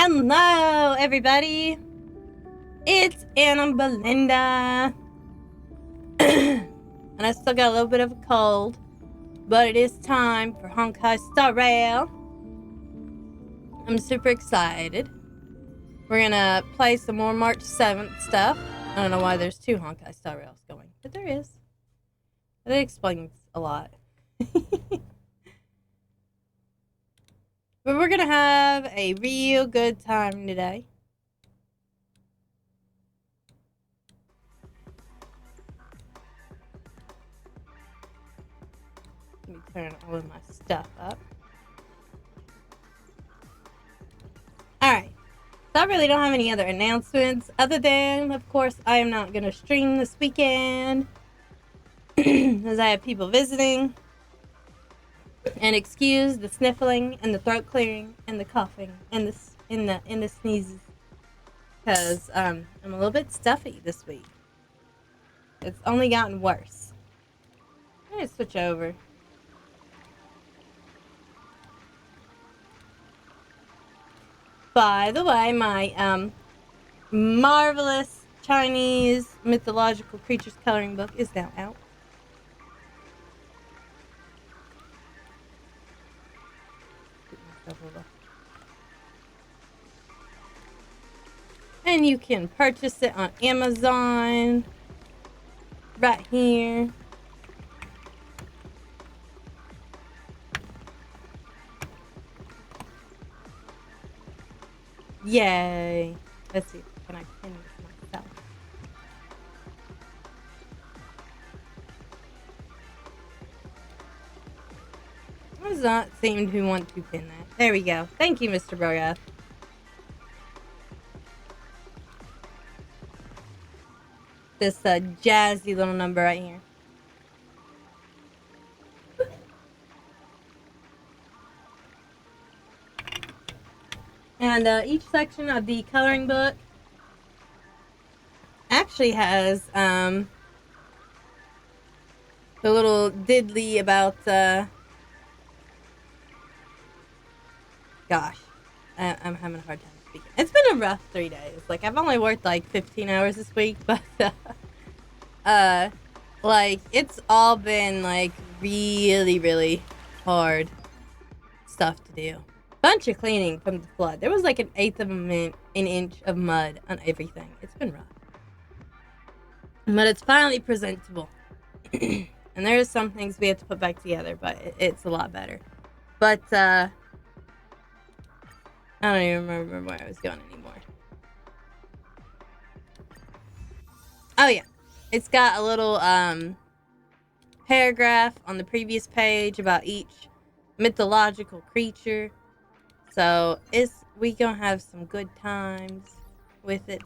Hello, everybody. It's Anna Belinda. And I still got a little bit of a cold, but it is time for Honkai Star Rail. I'm super excited. We're gonna play some more March 7th stuff. I don't know why there's two Honkai Star Rails going, but there is. That explains a lot. But we're gonna have a real good time today. Let me turn all of my stuff up. Alright. So I really don't have any other announcements other than, of course, I am not gonna stream this weekend as I have people visiting. And excuse the sniffling and the throat clearing and the coughing and the sneezes, because I'm a little bit stuffy this week. It's only gotten worse. I'm gonna switch over. By the way, my marvelous Chinese mythological creatures coloring book is now out. And you can purchase it on Amazon right here. Yay. Let's see. Can I pin this myself? Does not seem to want to pin that. There we go. Thank you, Mr. Brogath. This jazzy little number right here. And each section of the coloring book actually has the little diddly about gosh, I'm having a hard time speaking. It's been a rough 3 days. Like, I've only worked like 15 hours this week, but like, it's all been like really hard stuff to do. Bunch of cleaning from the flood. There was like an inch of mud on everything. It's been rough, but it's finally presentable. And there's some things we have to put back together, but it's a lot better. But I don't even remember where I was going anymore. Oh yeah, it's got a little paragraph on the previous page about each mythological creature. So we gonna have some good times with it.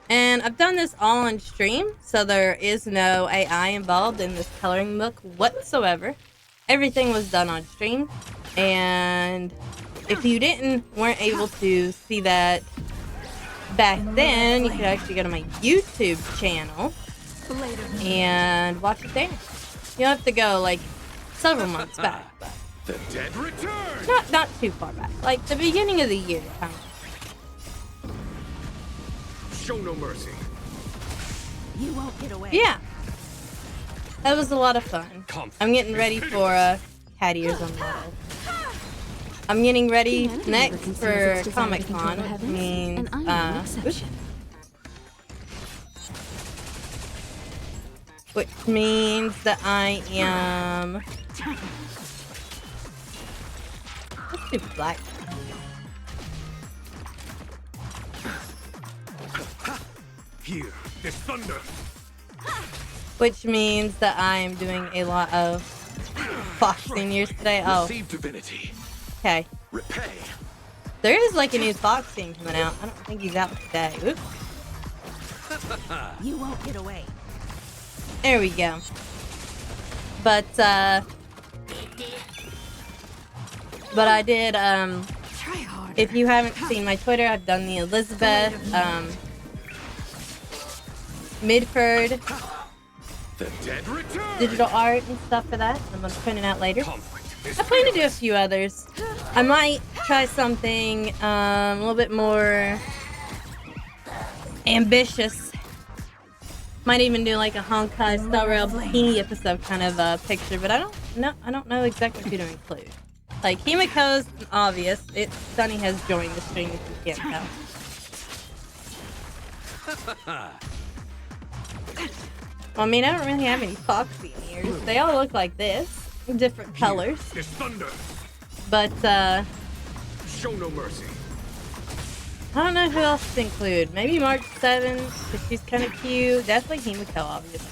And I've done this all on stream, so there is no AI involved in this coloring book whatsoever. Everything was done on stream. And if you weren't able to see that back then, you could actually go to my YouTube channel and watch it there. You don't have to go like several months back, but the dead return. Not too far back, like the beginning of the year, kind of. Show no mercy. You won't get away. Yeah, that was a lot of fun. I'm getting ready for cat ears on model. I'm getting ready next for Comic-Con, which means, that I am... Let's do black. Here, this thunder. Which means that I am doing a lot of boxing years today. Oh. Receive divinity. Okay. Repay. There is like a new Fox scene coming out. I don't think he's out today. Oops. You won't get away. There we go. But I did if you haven't seen my Twitter, I've done the Elizabeth Midford The dead return. digital art and stuff for that. I'm gonna print it out later. I plan to do a few others. I might try something a little bit more ambitious. Might even do like a Honkai Star Rail bikini episode kind of picture, but I don't know exactly who to include. Like Himiko's obvious. Sunny has joined the stream if you can't tell. Well, I mean, I don't really have any foxy ears. They all look like this, different colors. There's thunder. But Show no mercy. I don't know who else to include. Maybe March 7, because she's kind of cute. Definitely Himiko, obviously.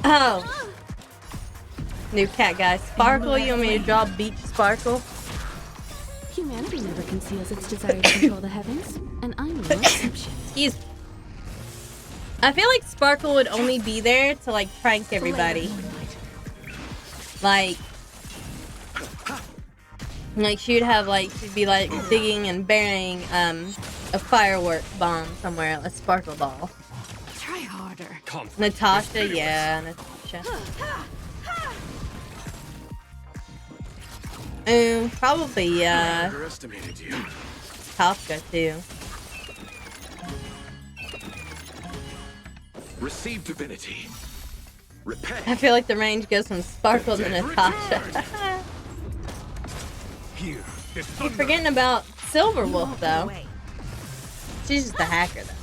Oh. New cat guy. Sparkle, you want me to draw Beach Sparkle? Humanity never conceals its desire to control the heavens, and I'm no exception. Excuse me. I feel like Sparkle would only be there to like prank everybody. Like she'd be like digging and burying a firework bomb somewhere, a sparkle ball. Try harder. Natasha, yeah, Natasha. Probably Underestimated you. Kafka too. Receive divinity. Repent. I feel like the range goes from Sparkle to Natasha. Here. There's Keep thunder. forgetting about Silver You Wolf won't get though. away. She's just a hacker though.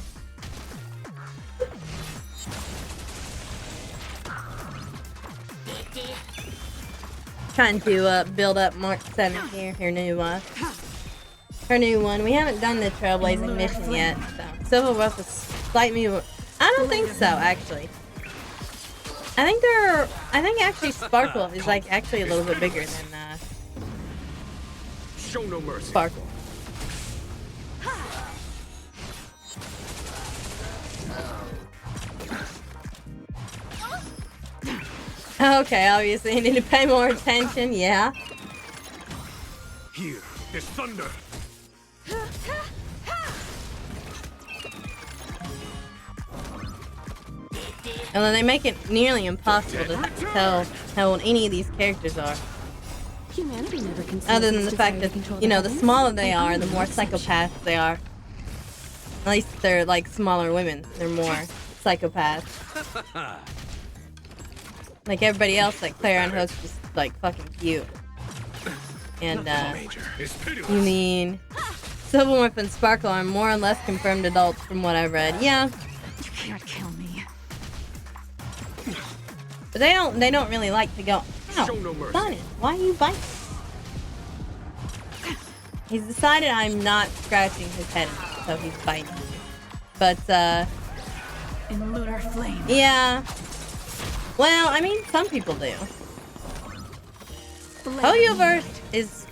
Trying to build up Mark 7 here, her new one. We haven't done the Trailblazing mission yet, so Silver Wolf is slightly more. I don't think so, actually. I think actually Sparkle is like actually a little bit bigger than Show no mercy. Sparkle. Okay, obviously you need to pay more attention, yeah. Here. There's thunder. And then they make it nearly impossible to tell how old any of these characters are. Humanity never conceals Other than its the fact desire that, to control you know, the heavens, smaller they and are, I'm the no more exception. psychopaths they are. At least they're like smaller women. They're more psychopaths. Like everybody else, like Claire and Hook's just like fucking cute. And Major is pitiless. you mean Silverwolf and Sparkle are more or less confirmed adults from what I've read. Yeah, You can't kill me. but they don't really like to go. Show no Ow, mercy. Sonny, why are you biting? He's decided I'm not scratching his head, so he's biting. But In lunar flame. yeah. Well, I mean, some people do. Blade Hoyoverse is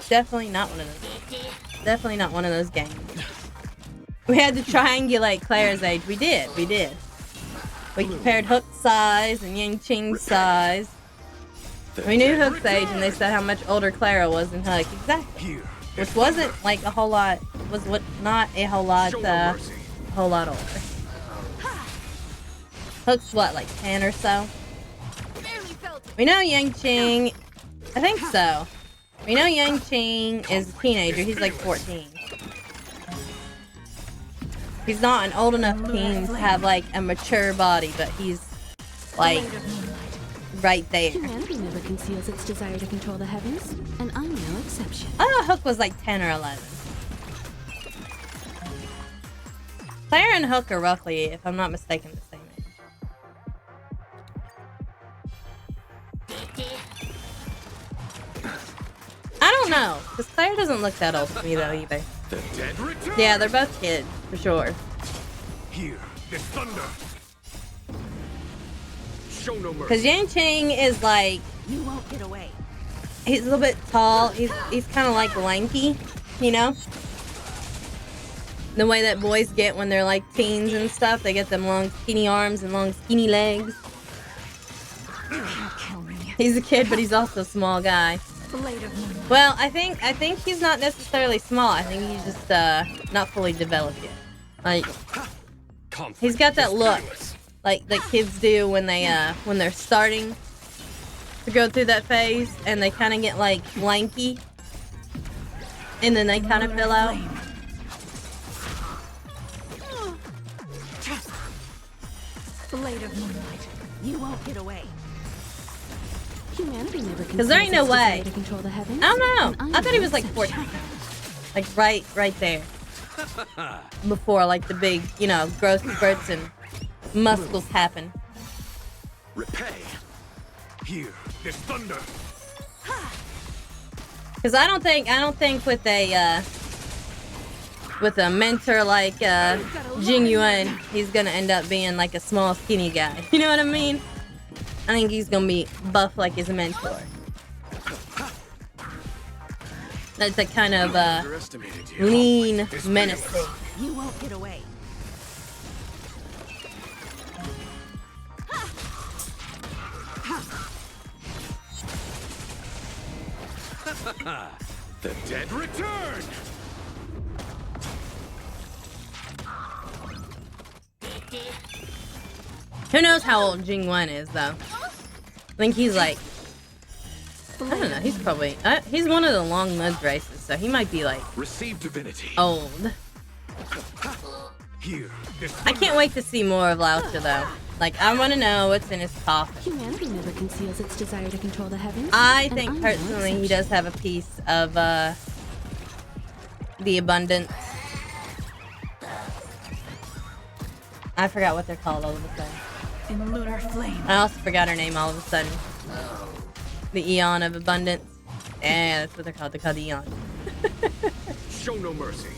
definitely not one of those. Definitely not one of those games. We had to triangulate Claire's age. We did. We compared Hook's size and Yang Qing's size. We knew Hook's age, and they said how much older Clara was than Hook. Exactly. Here. Which wasn't like a whole lot. Not a whole lot. Show no mercy. A whole lot older. Hook's what, like 10 or so? We know Yang Qing. I think so. We know Yang Qing is a teenager. He's like 14. He's not an old enough teen to have like a mature body, but he's like right there. Humanity never conceals its desire to control the heavens, and I'm no exception. I thought Hook was like 10 or 11. Claire and Hook are roughly, if I'm not mistaken, the same age. I don't know, because Claire doesn't look that old to me though either. The dead return. Yeah, they're both kids, for sure. Here. There's thunder. Show no mercy. Because Yang Qing is like, You won't get away. he's a little bit tall. He's kind of like lanky, you know? The way that boys get when they're like teens and stuff. They get them long skinny arms and long skinny legs. You can't kill me. He's a kid, but he's also a small guy. Blade of moonlight. Well, I think he's not necessarily small. I think he's just not fully developed yet. Like, he's got that look like kids do when they're starting to go through that phase, and they kind of get like lanky, and then they kind of fill out. Blade of moonlight. You won't get away. Humanity never Because there ain't no way. to control the heavens. I don't know. and I thought he was like exception. 14. Like right there. Before like the big, you know, growth spurts and muscles happen. Repay. Here, this thunder. Because I don't think with a mentor like Jing Yuan, he's gonna end up being like a small skinny guy. You know what I mean? I think he's gonna be buff like his mentor. That's a kind of Underestimated you. lean menace. You won't get away. The dead return. Who knows how old Jing Yuan is though? I think he's like, I don't know. He's probably he's one of the long-lived races, so he might be like Receive divinity. old. Here, this I can't wait to see more of Laocha though. Like, I want to know what's in his coffin. Humanity never conceals its desire to control the heavens. I and think I'm no personally he exception. does have a piece of the abundance. I forgot what they're called all of a sudden. In lunar flame. I also forgot her name all of a sudden. The Eon of Abundance. Yeah, that's what they're called. They're called the Eon. show no mercy.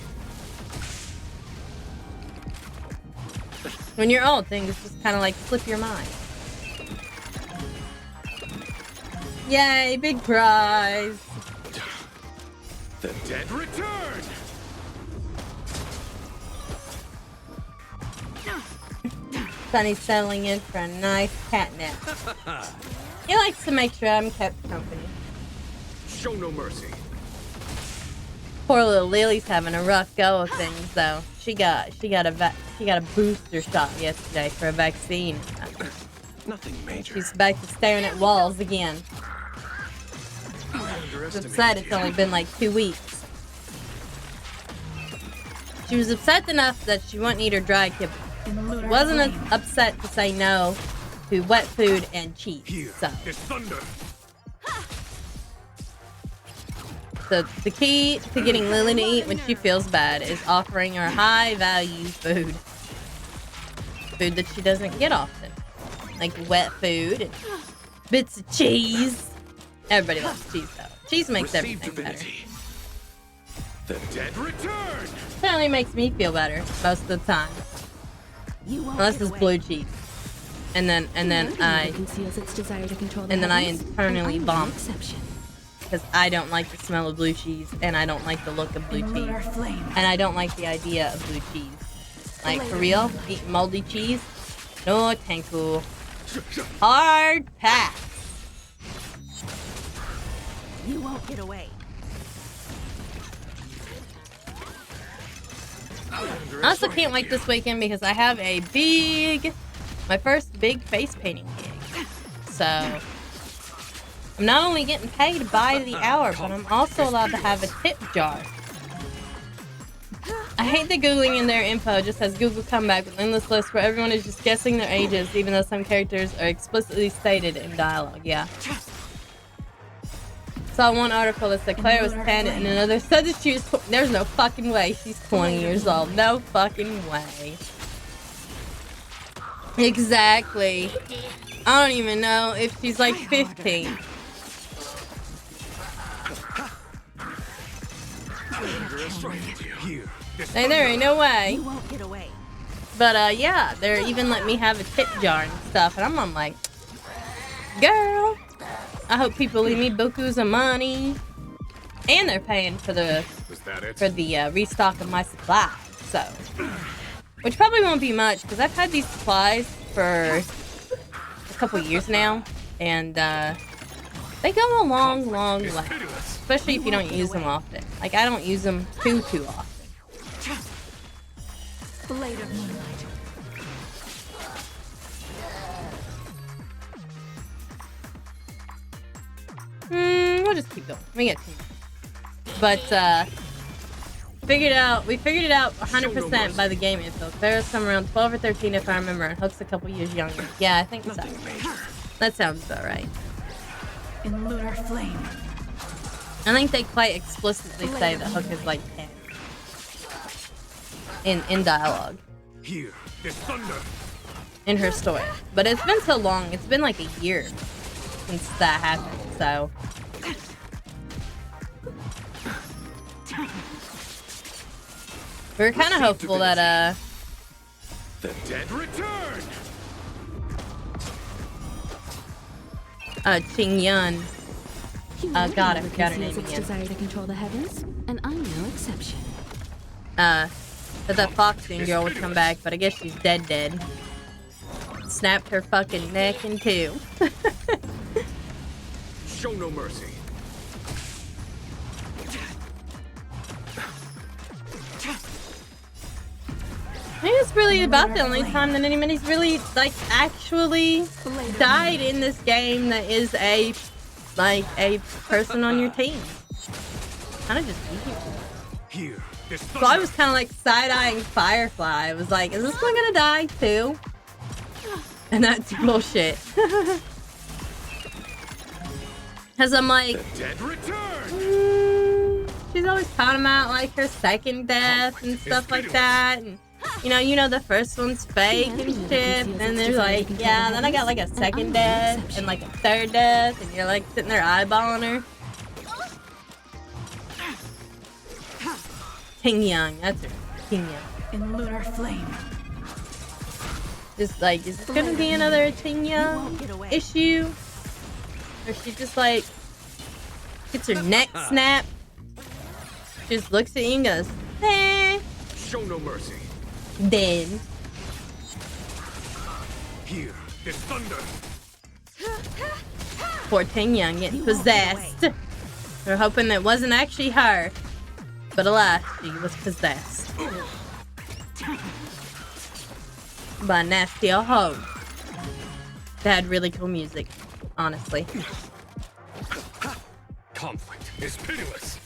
When you're old, things just kind of like slip your mind. Yay, big prize. The dead return. Sunny's settling in for a nice cat nap. He likes to make sure I'm kept company. Show no mercy. Poor little Lily's having a rough go of things, though. She got a booster shot yesterday for a vaccine. Nothing major. She's back to staring at walls again. She's upset it's only been like 2 weeks. She was upset enough that she wouldn't eat her dry kibble. In lunar Wasn't flame. upset to say no to wet food and cheese. Here, So this thunder. the key to getting Lily to eat when she feels bad is offering her high value food. Food that she doesn't get often. Like wet food and bits of cheese. Everybody loves cheese though. Cheese makes Receive everything better. divinity. The dead return. Certainly makes me feel better most of the time. You won't Unless get it's away. blue cheese. And then Humanity I never conceals its desire to control the and then I heavens, internally and I'm no vomit. exception. because I don't like the smell of blue cheese and I don't like the look of blue In lunar cheese. flame. And I don't like the idea of blue cheese. Like, for real? Eating moldy cheese? No, thank you. Hard pass. You won't get away. I also can't wait this weekend because I have my first big face painting gig. So, I'm not only getting paid by the hour, but I'm also allowed to have a tip jar. I hate that Googling in their info just has Google come back with an endless list where everyone is just guessing their ages, even though some characters are explicitly stated in dialogue. Yeah. Saw one article that said Claire was 10 and another said that she was there's no fucking way she's 20 years old. No fucking way. Exactly. I don't even know if she's like 15. Hey, there ain't no way. You won't get away. But yeah, they're even letting me have a tip jar and stuff, and I'm like, girl, I hope people leave me bukus of money, and they're paying for the restock of my supplies. So, which probably won't be much because I've had these supplies for a couple years now, and they go a long, long way, especially if you don't use them often. Like I don't use them too often. Blade of moonlight. we'll just keep going. We get 2 more. But, we figured it out 100% by the game info. Clara's somewhere around 12 or 13 if I remember, and Hook's a couple years younger. Yeah, I think so. That sounds about right. In lunar flame. I think they quite explicitly say that Hook is like 10. In dialogue. Here, there's thunder. In her story. But it's been so long, it's been like a year since that happened, so. We're kind of hopeful that, The dead return! Ching Yun. Humanity God, I never forgot her conceals name its again. desire to control the heavens, and I'm no exception. That Foxian girl would come back, but I guess she's dead. Snapped her fucking neck in 2. Show no mercy. I think it's really about the only time that anybody's really, like, actually died in this game that is a person on your team. Kind of just weird. Here, there's So I thunder. was kind of like side-eyeing Firefly. I was like, is this one gonna die too? And that's bullshit. Cause I'm like, The dead return! she's always talking about like her second death and stuff like that. And you know the first one's fake and shit. And they're like, yeah, then I got like a second death and like a third death, and you're like sitting there eyeballing her. Ting Young, that's her. Ting Young. In lunar flame. Just like, is this gonna be another Ting Young issue? Or she just like gets her neck snapped, just looks at you and goes, eh, Show no mercy. dead. Here, there's thunder. Poor Ting Young getting possessed. We're hoping it wasn't actually her, but alas, she was possessed by a nasty old hoe. They had really cool music, honestly. Conflict is pitiless.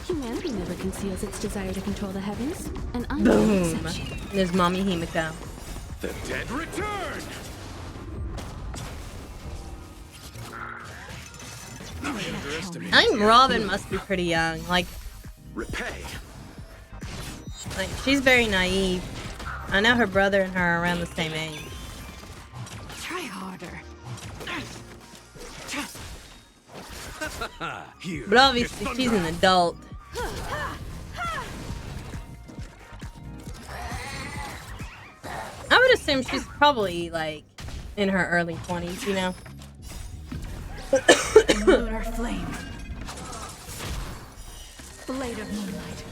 Humanity never conceals its desire to control the heavens, and I'm no Boom. exception. There's Mommy Himiko. The dead return! I underestimate. I think Robin must be pretty young. Like Repay. she's very naive. I know her brother and her are around the same age. Try harder. Here, But obviously there's she's thunder. an adult. I would assume she's probably like in her early 20s, you know? In lunar flame. Blade of moonlight.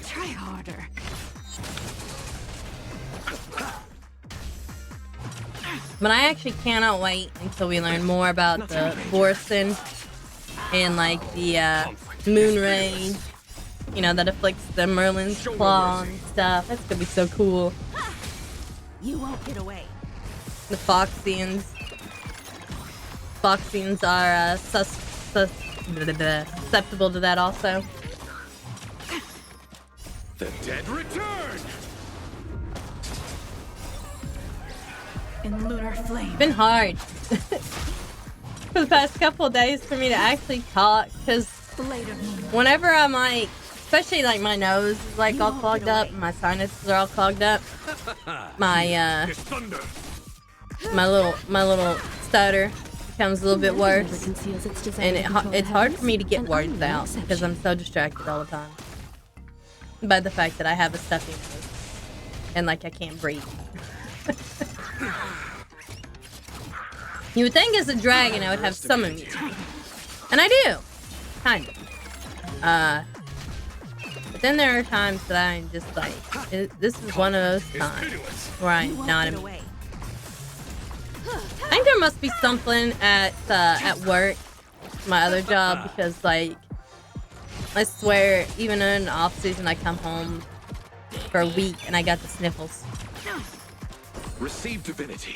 Try harder. But I actually cannot wait until we learn more about the Borson and like the moon rage, you know, that afflicts the Merlin's claw and stuff. That's gonna be so cool. You won't get away. The Foxians. Foxians are susceptible to that also. The dead return! In lunar flame. It's been hard for the past couple of days for me to actually talk, because Blade of moonlight. whenever I'm like, especially like my nose is like all clogged up, and my sinuses are all clogged up, my There's thunder. my little stutter becomes a little bit Humanity never worse, conceals its desire and to control it's the hard for me to heavens, get and words I'm no out exception. because I'm so distracted all the time by the fact that I have a stuffy nose and like I can't breathe. You would think as a dragon I would have some immunity, and I do, kind of. But then there are times that I'm just like, this is one of those It's times pitiless. where You I'm won't not get immune. away. I think there must be something at work, my other job, because like I swear, even in the off season, I come home for a week and I got the sniffles. Receive divinity.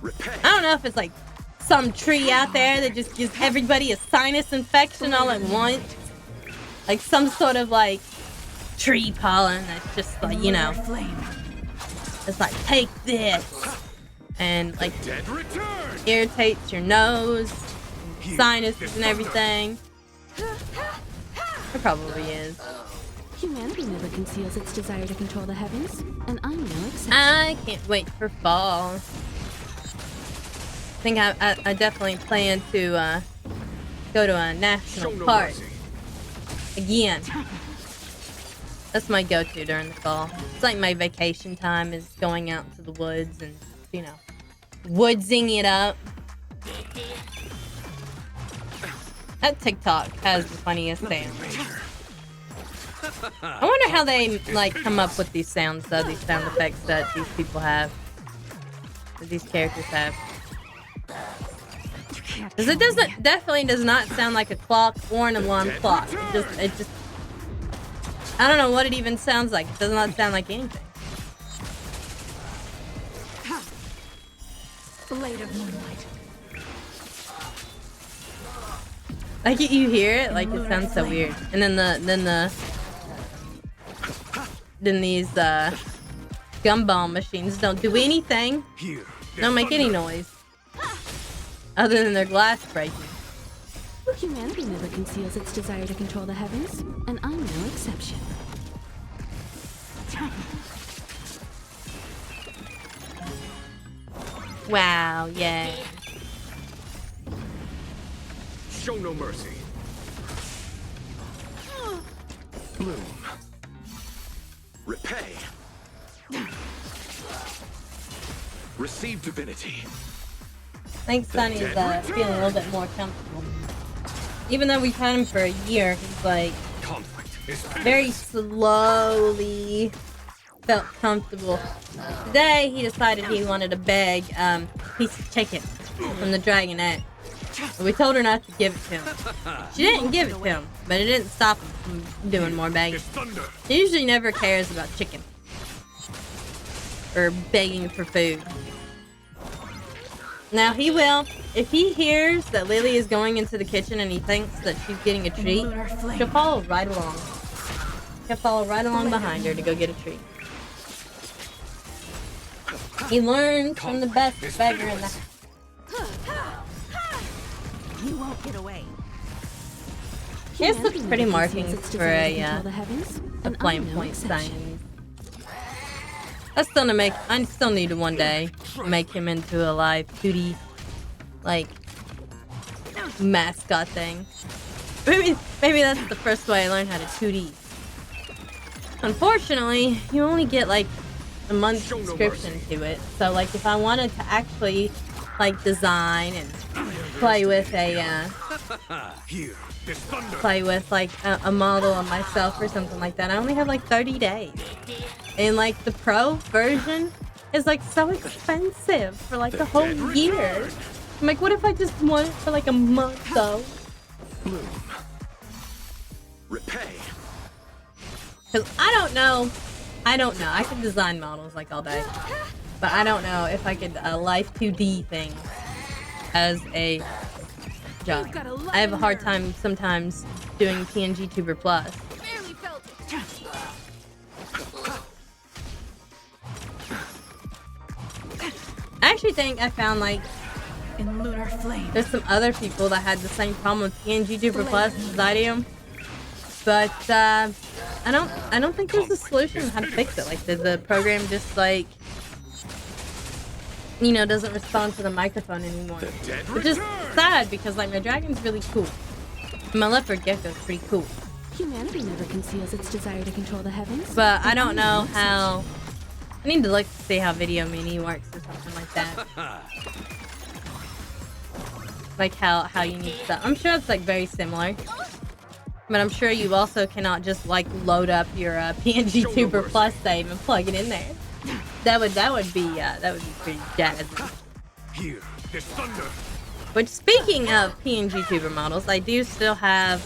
Repay. I don't know if it's like some tree out there that just gives everybody a sinus infection all at once. Like some sort of like tree pollen that's just like, you know, Flame. it's like, take this. And like Dead return. irritates your nose, sinuses and everything. It probably is. Humanity never conceals its desire to control the heavens, and I'm no exception. I can't wait for fall. I think I definitely plan to go to a Show national no park mercy. again. That's my go-to during the fall. It's like my vacation time is going out to the woods and, you know, woodsing it up. That TikTok has the funniest sound. I wonder how they like come up with these sounds though, these sound effects that these people have. That these characters have. Because it definitely does not sound like a clock or an alarm clock. It just I don't know what it even sounds like. It does not sound like anything. Blade of moonlight. Like you hear it, like it sounds so weird. And then these gumball machines don't do anything. Here. Don't make any noise. Other than their glass breaking. Humanity never conceals its desire to control the heavens, and I'm no exception. Wow, yeah. Show no mercy. Bloom. Repay. Receive divinity. I think Sunny is feeling a little bit more comfortable. Even though we've had him for a year, he's like Conflict is very slowly felt comfortable. Today he decided he wanted a bag piece of chicken from the Dragonette. We told her not to give it to him. She didn't give it to him, but it didn't stop him from doing more begging. Is thunder. He usually never cares about chicken or begging for food. Now he will, if he hears that Lily is going into the kitchen and he thinks that she's getting a treat, she'll follow right along. He'll follow right along behind her to go get a treat. He learns from the best beggar in the house. You won't get away. Here's the pretty markings for a The heavens, and flame I'm no point exception. sign. I still need to one day make him into a live 2D, like, mascot thing. Maybe that's the first way I learned how to 2D. Unfortunately, you only get like a month's subscription to it. So like if I wanted to actually like design and play with a Here is thunder. play with like a model of myself or something like that, I only have like 30 days. And like the pro version is like so expensive for like the whole year. I'm like, what if I just want it for like a month though? Bloom. Repay. Because I don't know. I could design models like all day. But I don't know if I could life 2D thing as a job. I have a hard time sometimes doing PNG Tuber Plus. Barely felt it. I actually think I found like In lunar flame. there's some other people that had the same problem with PNG Tuber Plus as I do. But I don't think there's a solution on how to fix it. Like the program just like, you know, doesn't respond to the microphone anymore. The dead Which is return. sad because like my dragon's really cool. My leopard gecko's pretty cool. Humanity never conceals its desire to control the heavens. But I don't know how. I need to look to see how Video Mini works or something like that. Like how you need stuff. I'm sure it's like very similar. But I'm sure you also cannot just like load up your PNG Tuber Plus save and plug it in there. That would be pretty jazzy. Here is thunder. But speaking of PNG Tuber models, I do still have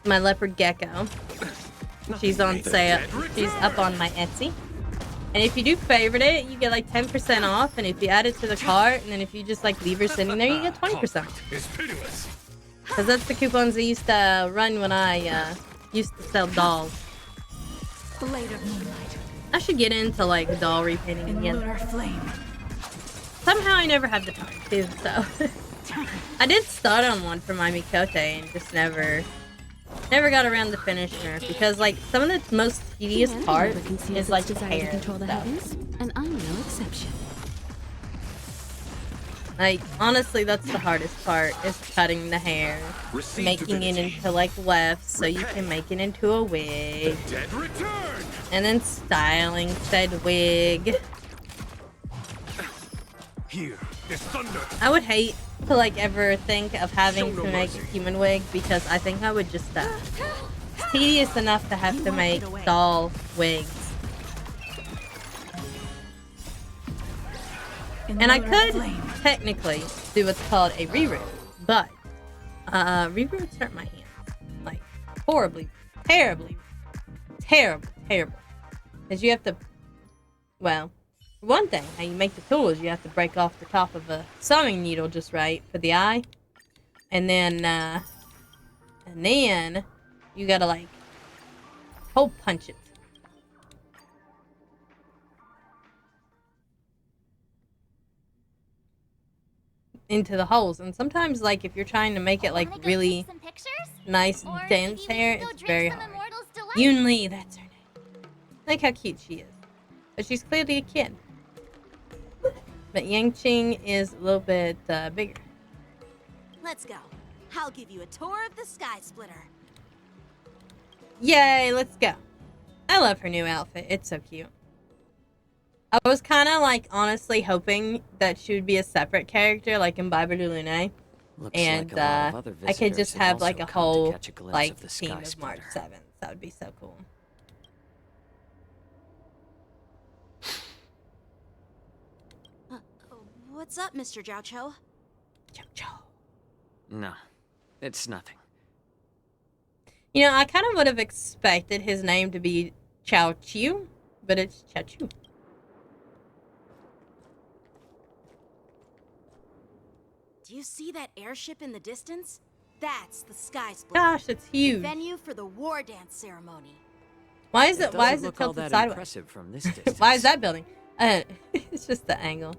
my leopard gecko. She's on sale. She's up on my Etsy. And if you do favorite it, you get like 10% off. And if you add it to the cart, and then if you just like leave her sitting there, you get 20%. Is pitiless. Because that's the coupons they used to run when I used to sell dolls. Blade of moonlight I should get into like doll repainting in again. lunar flame. Somehow I never have the time to, so. I did start on one for my Mikote and just never got around to finishing her because like some of the most tedious Humanity part never conceals is its like desire hair to control the stuff. heavens, and I'm no exception. Like honestly, that's the hardest part is cutting the hair, Receive making it divinity. into like wefts so you can make it into a wig, Dead return. and then styling said wig. Here is thunder. I would hate to like ever think of having Show to no make a mercy. human wig because I think I would just die. It's tedious enough to have You to won't make get away. doll wigs. In And I lunar could flame. technically do what's called a reroot, but reroots hurt my hands. Like horribly, terrible. Because you have to, well, for one thing, how you make the tools, you have to break off the top of a sewing needle just right for the eye. And then you gotta like hole punch it. Into the holes, and sometimes like if you're trying to make it like Wanna go really take some pictures? nice Or dense maybe we hair, can go it's drink very some hard. Immortal's Delight? Yoon Lee, that's her name. Like how cute she is, but she's clearly a kid. But Yang Qing is a little bit bigger. Let's go. I'll give you a tour of the Sky Splitter. Yay, let's go. I love her new outfit. It's so cute. I was kind of like honestly hoping that she would be a separate character like in Biber de Lune. Looks And like a lot of other I could visitors just have have like also a come to whole catch a glimpse like of the team Sky of March Splitter. 7th. That would be so cool. What's up, Mr. Jiao Cho? Chow chow. No, it's nothing. You know, I kind of would have expected his name to be Chao Chiu, but it's Chao Chu. Do you see that airship in the distance? That's the Sky Splitter. Gosh, it's huge. Venue for the war dance ceremony. Why is It it? Why doesn't is it look all tilted that sideways? impressive from this distance. Why is that building? It's just the angle.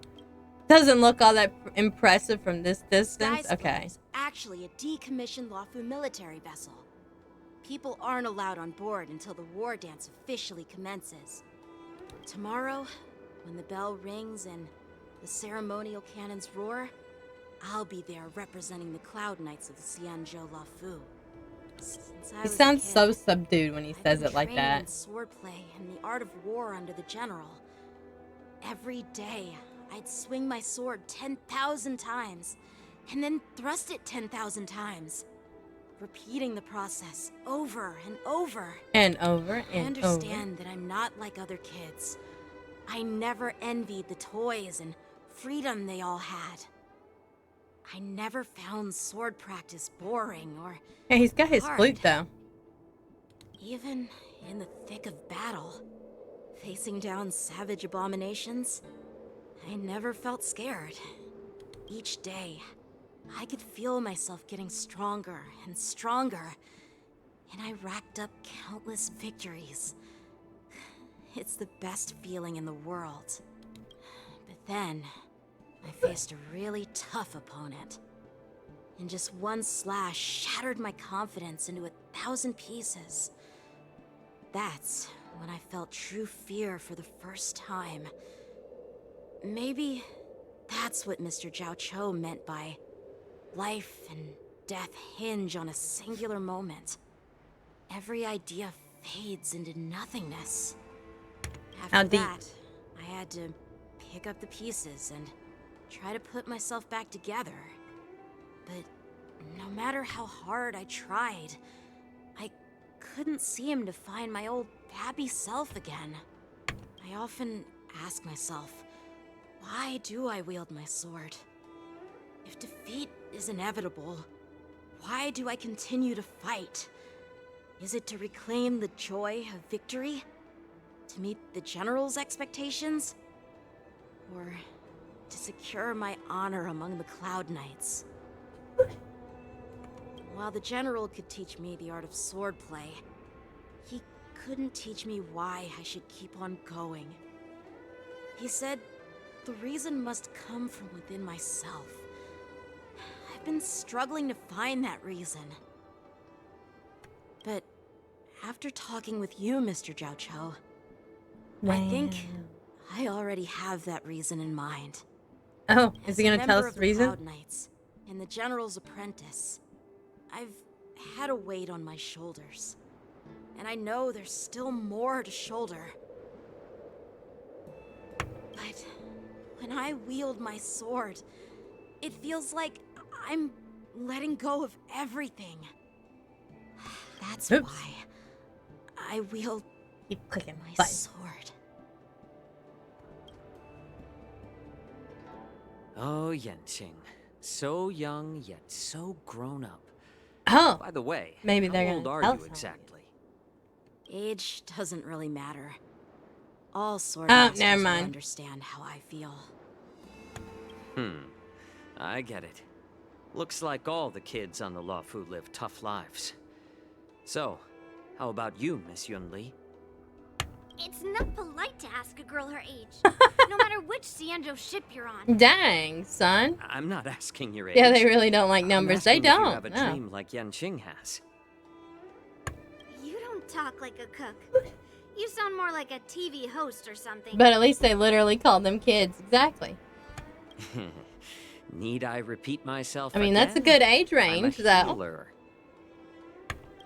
Doesn't look all that impressive from this Sky distance. Splitter Okay. is actually a decommissioned Luofu military vessel. People aren't allowed on board until the war dance officially commences. Tomorrow, when the bell rings and the ceremonial cannons roar, I'll be there representing the Cloud Knights of the Xianzhou Luofu. Since I He was a sounds kid, so subdued when he I've says been it like training in that. swordplay and the art of war under the general. Every day, I'd swing my sword 10,000 times, and then thrust it 10,000 times, repeating the process over and over. And over I and over. understand that I'm not like other kids. I never envied the toys and freedom they all had. I never found sword practice boring or Hey, he's got his hard. flute though. even in the thick of battle, facing down savage abominations. I never felt scared. Each day, I could feel myself getting stronger and stronger, and I racked up countless victories. It's the best feeling in the world. But then, I faced a really tough opponent. And just one slash shattered my confidence into 1,000 pieces. That's when I felt true fear for the first time. Maybe that's what Mr. Jiao Cho meant by life and death hinge on a singular moment. Every idea fades into nothingness. How After deep? that, I had to pick up the pieces and try to put myself back together. But no matter how hard I tried, I couldn't seem to find my old happy self again. I often ask myself, why do I wield my sword? If defeat is inevitable, why do I continue to fight? Is it to reclaim the joy of victory? To meet the General's expectations? Or to secure my honor among the Cloud Knights? While the General could teach me the art of swordplay, he couldn't teach me why I should keep on going. He said the reason must come from within myself. I've been struggling to find that reason. But after talking with you, Mr. Zhao Cho, I think I already have that reason in mind. Oh, is he As a gonna tell member us of the reason? Cloud Knights and the General's apprentice, I've had a weight on my shoulders. And I know there's still more to shoulder. But when I wield my sword, it feels like I'm letting go of everything. That's Oops. why I wield Keep clicking my button. sword. Oh, Yenqing. So young, yet so grown up. Oh, By the way, maybe they're how old gonna are tell you us how exactly? Age doesn't really matter. All sword Oh, masters never will mind. understand how I feel. I get it. Looks like all the kids on the Luofu live tough lives. So, how about you, Miss Yunli? It's not polite to ask a girl her age, no matter which Xianzhou ship you're on. dang, son. I'm not asking your age. Yeah, they really don't like I'm numbers. They asking if you don't. have a No. dream like Yenqing has. You don't talk like a cook. You sound more like a TV host or something. But at least they literally called them kids. Exactly. Need I repeat myself I mean, that's a again? good age range, I'm a though. healer.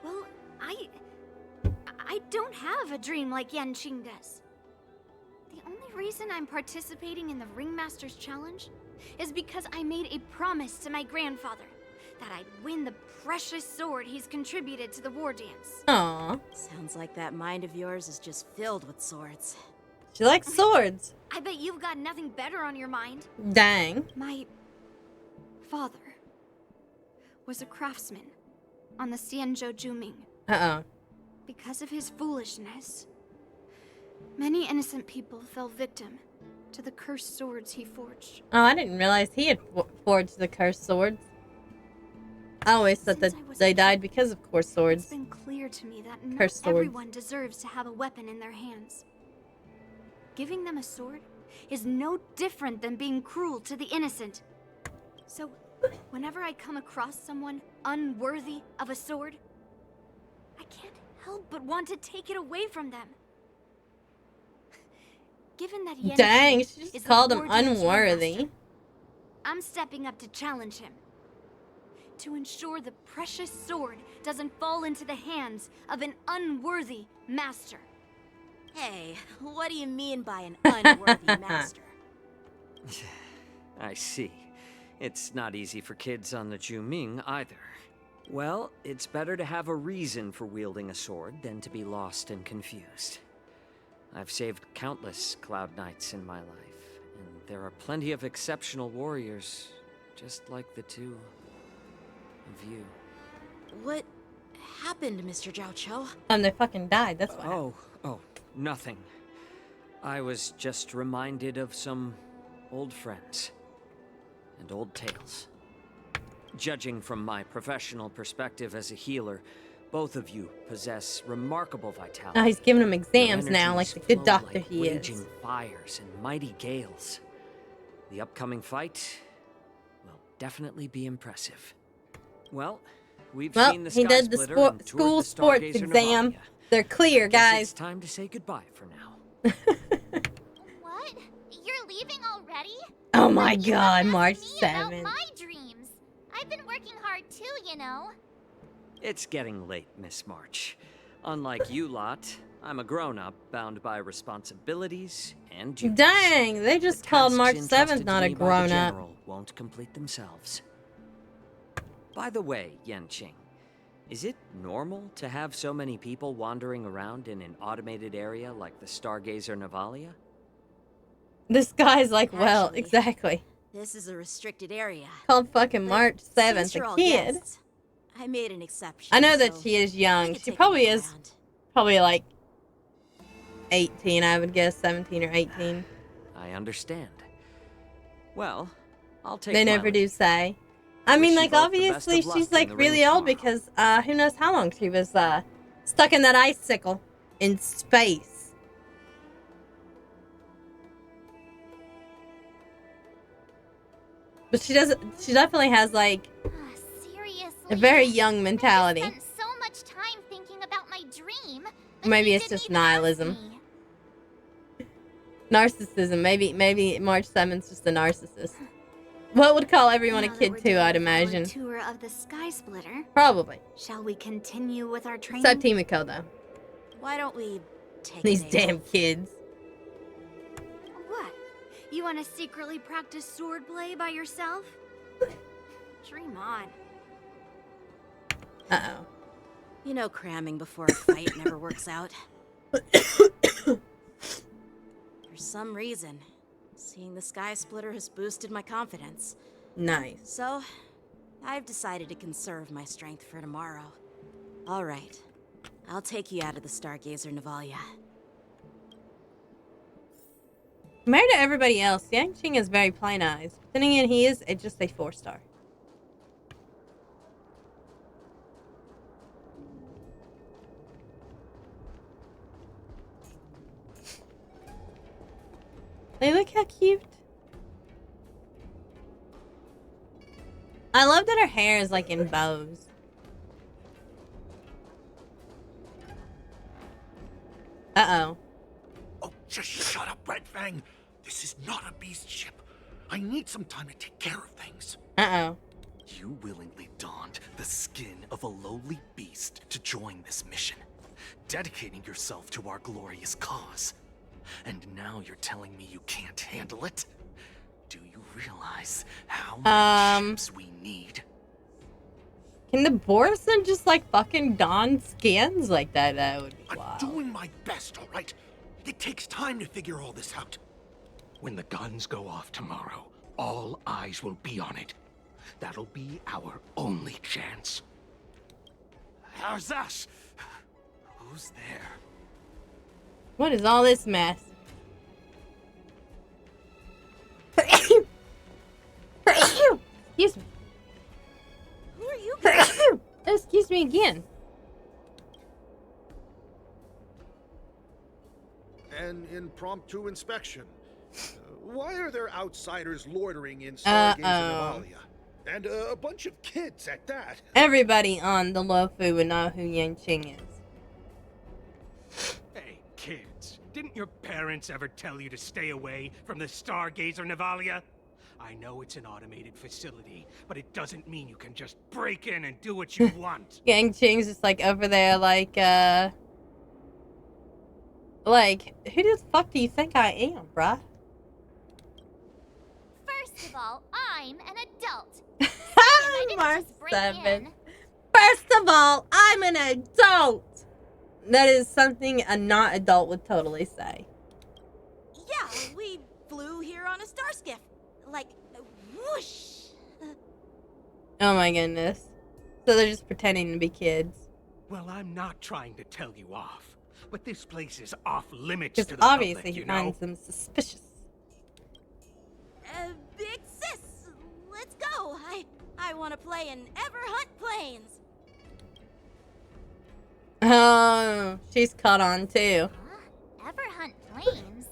Well, I don't have a dream like Yanqing does. The only reason I'm participating in the Ringmaster's Challenge is because I made a promise to my grandfather that I'd win the precious sword he's contributed to the war dance. Aw. Sounds like that mind of yours is just filled with swords. She likes swords. I bet you've got nothing better on your mind. Dang. My father was a craftsman on the Xianzhou Juming. Uh-oh. Because of his foolishness, many innocent people fell victim to the cursed swords he forged. Oh, I didn't realize he had forged the cursed swords. I always thought that Since I was they a died kid, because of cursed It's swords. been clear to me that not Cursed swords. everyone deserves to have a weapon in their hands. Giving them a sword is no different than being cruel to the innocent. So, whenever I come across someone unworthy of a sword, I can't help but want to take it away from them. Given that Yan Dang, Qing she just is the called him war dance unworthy. ringmaster, I'm stepping up to challenge him. To ensure the precious sword doesn't fall into the hands of an unworthy master. Hey, what do you mean by an unworthy master? I see. It's not easy for kids on the Juming either. Well, it's better to have a reason for wielding a sword than to be lost and confused. I've saved countless Cloud Knights in my life, and there are plenty of exceptional warriors, just like the two of you. What happened, Mr. Zhao Cho? They fucking died. That's why. Oh, nothing. I was just reminded of some old friends and old tales. Judging from my professional perspective as a healer, both of you possess remarkable vitality. Oh, he's giving him Your exams now, like energies the good flow doctor like he raging is. fires and mighty gales. The upcoming fight will definitely be impressive. Well, we've Well, seen the he Sky did the Splitter and toured school the sports Stargazer exam. Navalia. They're clear, Guess guys. it's time to say goodbye for now. What? You're leaving already? Oh my You god, haven't March asked me about 7th. my dreams. I've been working hard too, you know. It's getting late, Miss March. Unlike you lot, I'm a grown-up bound by responsibilities and duties. Dang, they just The called tasks March entrusted 7th to not a me by the grown-up. General won't complete themselves. By the way, Yenqing, is it normal to have so many people wandering around in an automated area like the Stargazer Navalia? This guy's like, well, Actually, exactly. This is a restricted area. Called fucking But March since 7th you're a all kid. guests, I made an exception. I know that so she is I young. could She take a probably look is around. probably like 18, I would guess 17 or 18. I understand. Well, I'll take They my never leave. do say. I Wish mean, you like, both the best obviously of luck she's in like the ring really old tomorrow. because who knows how long she was stuck in that icicle in space. But she definitely has like Seriously? a very young mentality. I just spent so much time thinking about my dream. But Maybe you it's didn't just even ask nihilism. me. Narcissism. Maybe March 7th's just a narcissist. What would call everyone a Now that kid we're too, done I'd with our imagine. tour of the Sky Splitter, Probably. shall we continue with our training? Except Himiko though. Why don't we take These a day damn off? kids. What? You want to secretly practice swordplay by yourself? Dream on. Uh-oh. You know, cramming before a fight never works out. For some reason, seeing the Sky Splitter has boosted my confidence. Nice. So, I've decided to conserve my strength for tomorrow. All right, I'll take you out of the Stargazer, Navalia. Compared to everybody else, Yanqing is very plain eyes. Then again, he is just a 4-star. Hey, look how cute. I love that her hair is like in bows. Uh-oh. Oh, just shut up, Red Fang. This is not a beast ship. I need some time to take care of things. Uh-oh. You willingly donned the skin of a lowly beast to join this mission, dedicating yourself to our glorious cause. And now you're telling me you can't handle it? Do you realize how many ships we need? Can the Borson just like fucking don skins like that? That would be I'm wild. doing my best, all right? It takes time to figure all this out. When the guns go off tomorrow, all eyes will be on it. That'll be our only chance. How's that? Who's there? What is all this mess? Excuse me. Who are you? Excuse me again. An impromptu inspection. Why are there outsiders loitering in Stargazer Navalia? And a bunch of kids at that. Everybody on the Lofu would know who Yanqing is. Hey, kids, didn't your parents ever tell you to stay away from the Stargazer Navalia? I know it's an automated facility, but it doesn't mean you can just break in and do what you want. Yanqing's just like over there like, who the fuck do you think I am, bruh? First of all, I'm an adult. Mark just break 7. in. First of all, I'm an adult. That is something a not adult would totally say. Yeah, we flew here on a star skiff. Like, whoosh. Oh my goodness. So they're just pretending to be kids. Well, I'm not trying to tell you off, but this place is off limits Because to the obviously public, he you know? finds them suspicious. Big sis, let's go. I want to play in Everhunt Plains. Oh, she's caught on too. Everhunt Plains?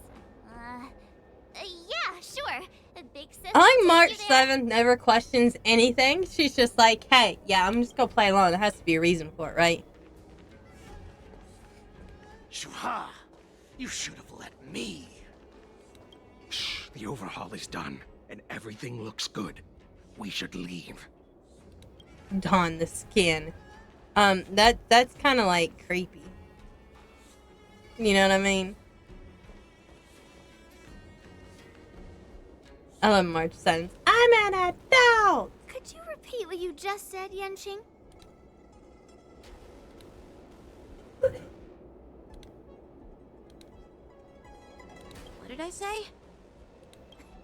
Yeah, sure. Big sis. I will like take March you there. 7th never questions anything. She's just like, hey, yeah, I'm just gonna play alone. There has to be a reason for it, right? Shuha! You should have let me. Shh, the overhaul is done, and everything looks good. We should leave. Don the skin. That's kind of like creepy. You know what I mean? I love March 7th. I'm an adult! Could you repeat what you just said, Yanqing? What did I say?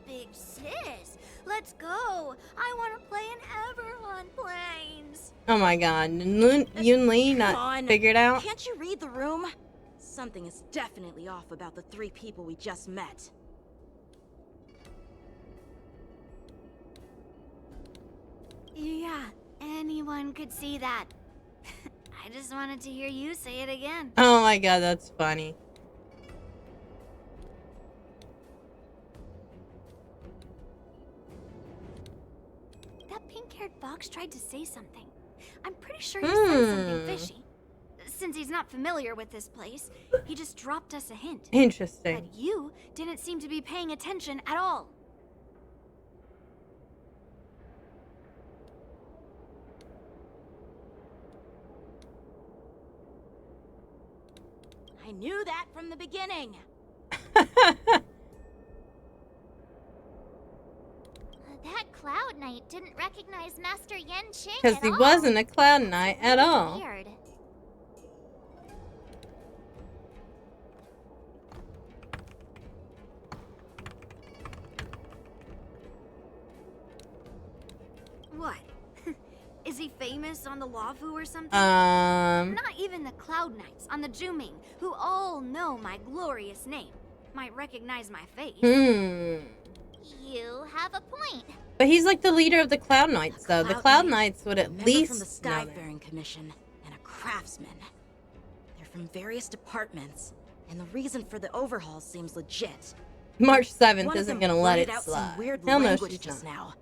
Big sis, let's go. I want to play in Everhunt Plains. Oh my god. Yun Li Come not on. figured out? Can't you read the room? Something is definitely off about the 3 people we just met. Yeah, anyone could see that. I just wanted to hear you say it again. Oh my god, that's funny. That pink-haired fox tried to say something. I'm pretty sure he said something fishy. Since he's not familiar with this place, he just dropped us a hint. Interesting. But you didn't seem to be paying attention at all. I knew that from the beginning. That Cloud Knight didn't recognize Master Yen Qing Because at he all. wasn't a Cloud Knight at all. Weird. What? Is he famous on the Lavu or something? Not even the Cloud Knights on the Juming, who all know my glorious name, might recognize my face. You have a point. But he's like the leader of the Cloud Knights, though. The Cloud Knights would at Member least from the know that. Skyfaring Commission and a craftsman. They're from various departments, and the reason for the overhaul seems legit. March 7th One of isn't them gonna let it blurted out slide. some weird Hell no, language she's just not. now.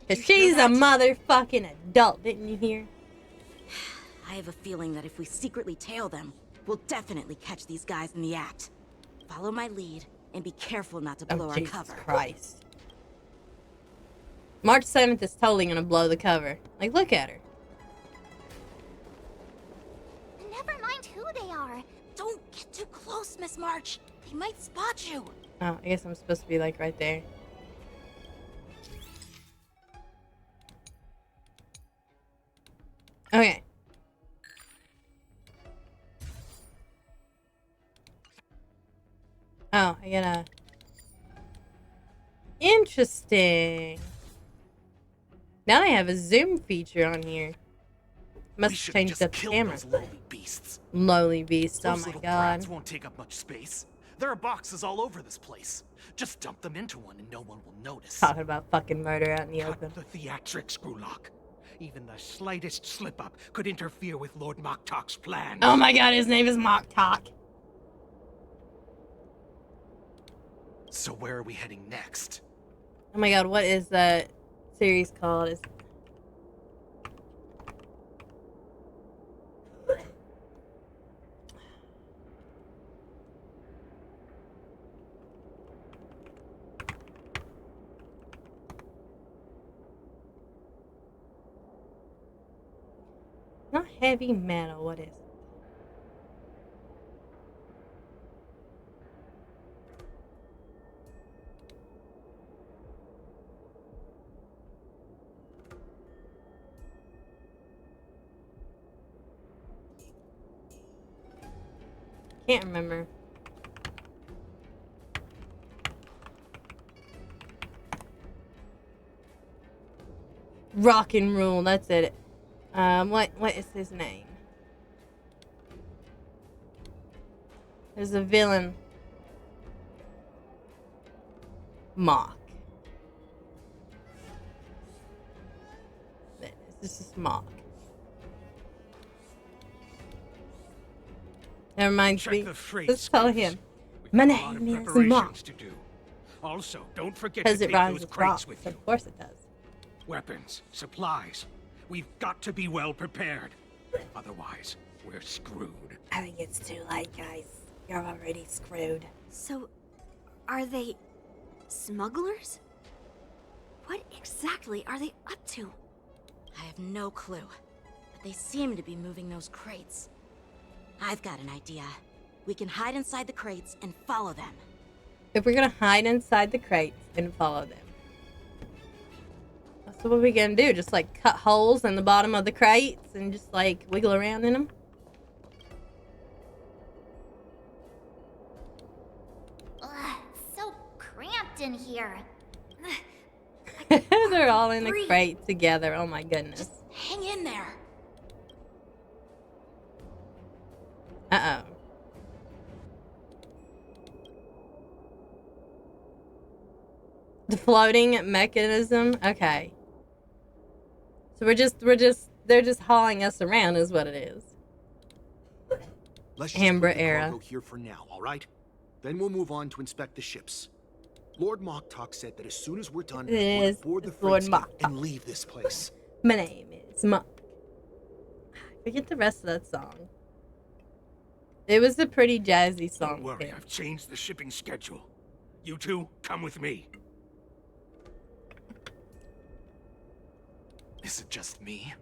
Because Did you hear she's a that? motherfucking adult, didn't you hear? I have a feeling that if we secretly tail them, we'll definitely catch these guys in the act. Follow my lead, and be careful not to blow Oh, our Jesus cover. Christ. March 7th is totally gonna blow the cover. Like, look at her. Never mind who they are. Don't get too close, Miss March. They might spot you. Oh, I guess I'm supposed to be, like, right there. Okay. Oh, I gotta... Interesting. Now I have a zoom feature on here. Must have changed up the camera. Those lowly beasts. Lowly beast, oh Those my little god. brats won't take up much space. There are boxes all over this place. Just dump them into one and no one will notice. Talking about fucking murder out in the open. Cut the theatrics, Grulock. Even the slightest slip-up could interfere with Lord Moktok's plan. Oh my god, his name is Moktok. So where are we heading next? Oh my god, what is that series called? Is not heavy metal, what is it? Can't remember. Rock and roll, that's it. What is his name? There's a villain. Mock. This is Mock. That reminds me. Let's tell him. My name is Mock. To do. Also, don't forget Because to it take rhymes those with crates rock. with you. Of course it does. Weapons, supplies. We've got to be well prepared. Otherwise, we're screwed. I think it's too late, guys. You're already screwed. So, are they smugglers? What exactly are they up to? I have no clue, but they seem to be moving those crates. I've got an idea. We can hide inside the crates and follow them. If we're gonna hide inside the crates and follow them. So what are we gonna do? Just like cut holes in the bottom of the crates and just like wiggle around in them? Ugh, so cramped in here. They're all in a breathe. crate together. Oh my goodness. Hang in there. Uh-oh. The floating mechanism? Okay. So they're just hauling us around is what it is. Let's just Ambra put the era. cargo here for now, all right? Then we'll move on to inspect the ships. Lord Moktok said that as soon as we're done, we'll board the Lord freight Moktok. and leave this place. My name is Mok. Forget the rest of that song. It was a pretty jazzy song. Don't worry, too. I've changed the shipping schedule. You two, come with me. Is it just me?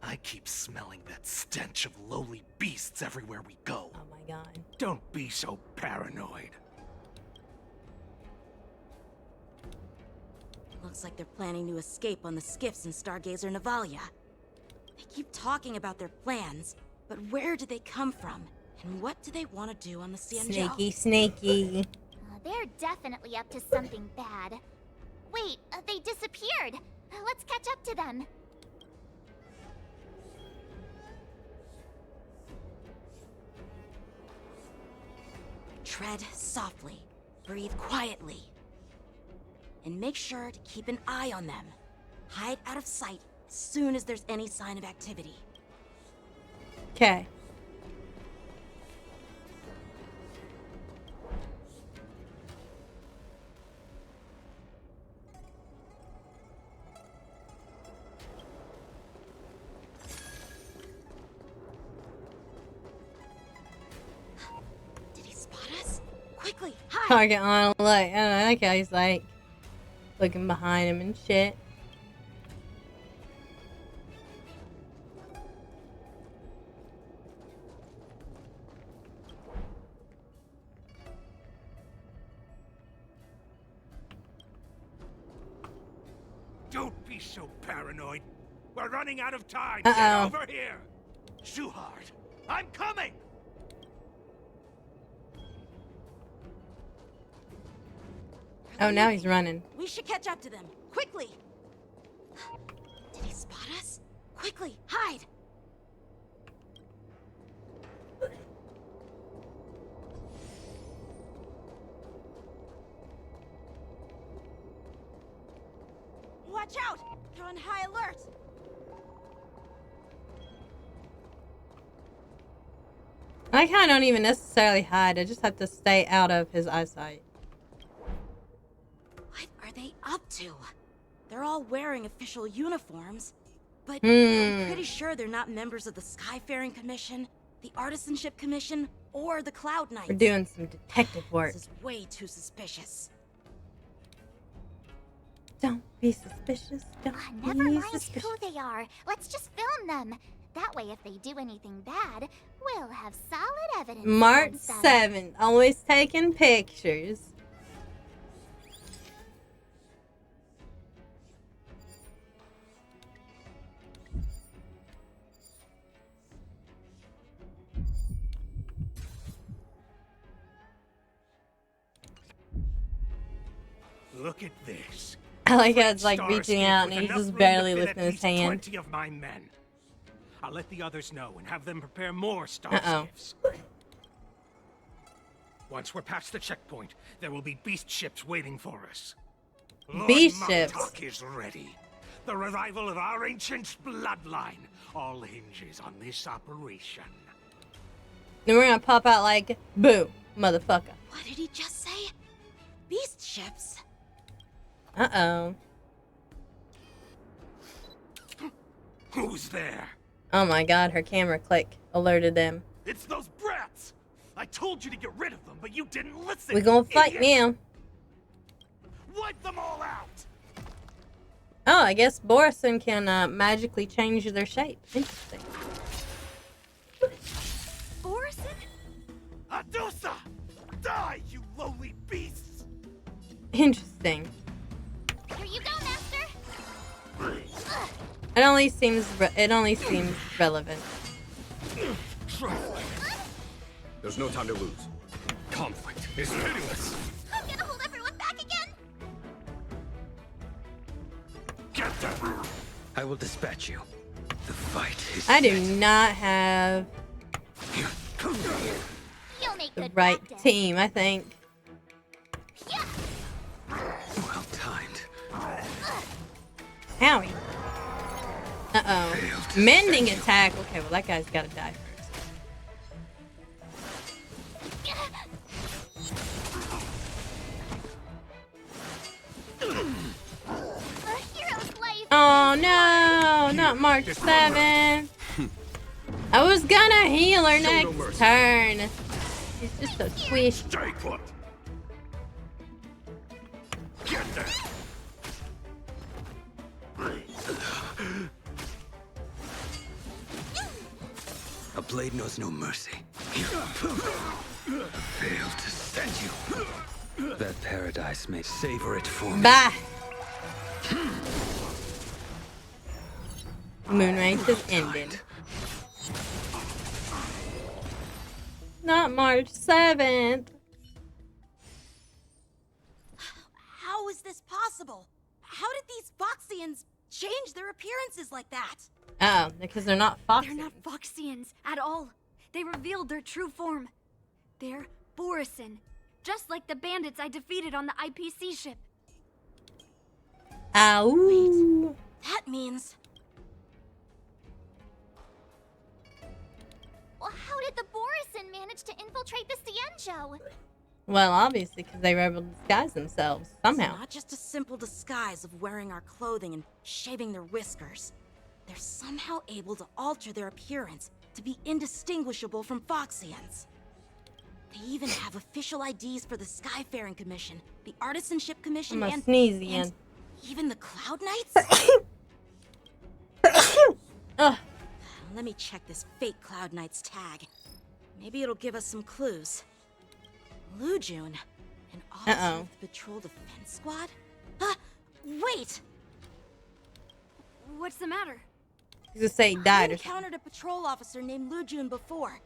I keep smelling that stench of lowly beasts everywhere we go. Oh my god. Don't be so paranoid. Looks like they're planning to escape on the skiffs in Stargazer Navalia. They keep talking about their plans, but where do they come from? And what do they want to do on the Xianzhou? Snaky. They're definitely up to something bad. Wait, they disappeared. Let's catch up to them. Tread softly, breathe quietly, and make sure to keep an eye on them. Hide out of sight as soon as there's any sign of activity. Okay. Did he spot us? Quickly, hide! Target on alert. Oh, okay, he's like looking behind him and shit. Don't be so paranoid. We're running out of time. Uh-oh. Get over here. Shuhard, I'm coming! Oh, now he's running. We should catch up to them. Quickly! Did he spot us? Quickly, hide! Watch out! They're on high alert! I kind of don't even necessarily hide. I just have to stay out of his eyesight. What are they up to? They're all wearing official uniforms, but Hmm. I'm pretty sure they're not members of the Skyfaring Commission, the Artisanship Commission, or the Cloud Knights. We're doing some detective work. This is way too suspicious. Don't be suspicious. Don't Never be mind suspicious. who they are. Let's just film them. That way, if they do anything bad, we'll have solid evidence. March against them. 7th. Always taking pictures. Look at this. I like how it's like Star reaching skip out with and he's enough just room to barely fit lifting at his least hand. 20 of my men. I'll let the others know and have them prepare more star Uh-oh. skiffs. Once we're past the checkpoint, there will be beast ships waiting for us. Lord Beast ships. Moktok is ready. The revival of our ancient bloodline all hinges on this operation. Then we're gonna pop out like, boo, motherfucker. What did he just say? Beast ships? Uh-oh. Who's there? Oh my god, her camera click alerted them. It's those brats! I told you to get rid of them, but you didn't listen! We're gonna fight idiot. now. Wipe them all out! Oh, I guess Borison can magically change their shape. Interesting. Borison? Adusa! Die, you lowly beasts! Interesting. Here you go, Master. It only seems relevant. There's no time to lose. Conflict is pitiless. I'm gonna hold everyone back again. Get them! I will dispatch you. The fight is I do set. not have You'll make the good right practice. team, I think. Yeah. Well timed. Owie. Uh-oh. Mending attack. Okay, well, that guy's gotta die first. Oh no, not March 7th. I was gonna heal her next turn. She's just so squishy. Stay put. Get there. A blade knows no mercy. Failed to send you. That paradise may savor it for me. Bye. Moon race has ended. Not March 7th. How is this possible? How did these Foxians change their appearances like that? Oh, because they're not Foxians. They're not Foxians at all. They revealed their true form. They're Borisin, just like the bandits I defeated on the IPC ship. Ow. Wait, that means... Well, how did the Borisin manage to infiltrate the Cienjo? Well, obviously, because they were able to disguise themselves somehow. It's not just a simple disguise of wearing our clothing and shaving their whiskers. They're somehow able to alter their appearance to be indistinguishable from Foxians. They even have official IDs for the Skyfaring Commission, the Artisanship Commission, I'm gonna sneeze again. and even the Cloud Knights? Ugh. Let me check this fake Cloud Knight's tag. Maybe it'll give us some clues. Lujun, an officer of the Patrol Defense Squad? Wait! What's the matter? He's gonna say he died I or something. encountered a patrol officer named Lujun before.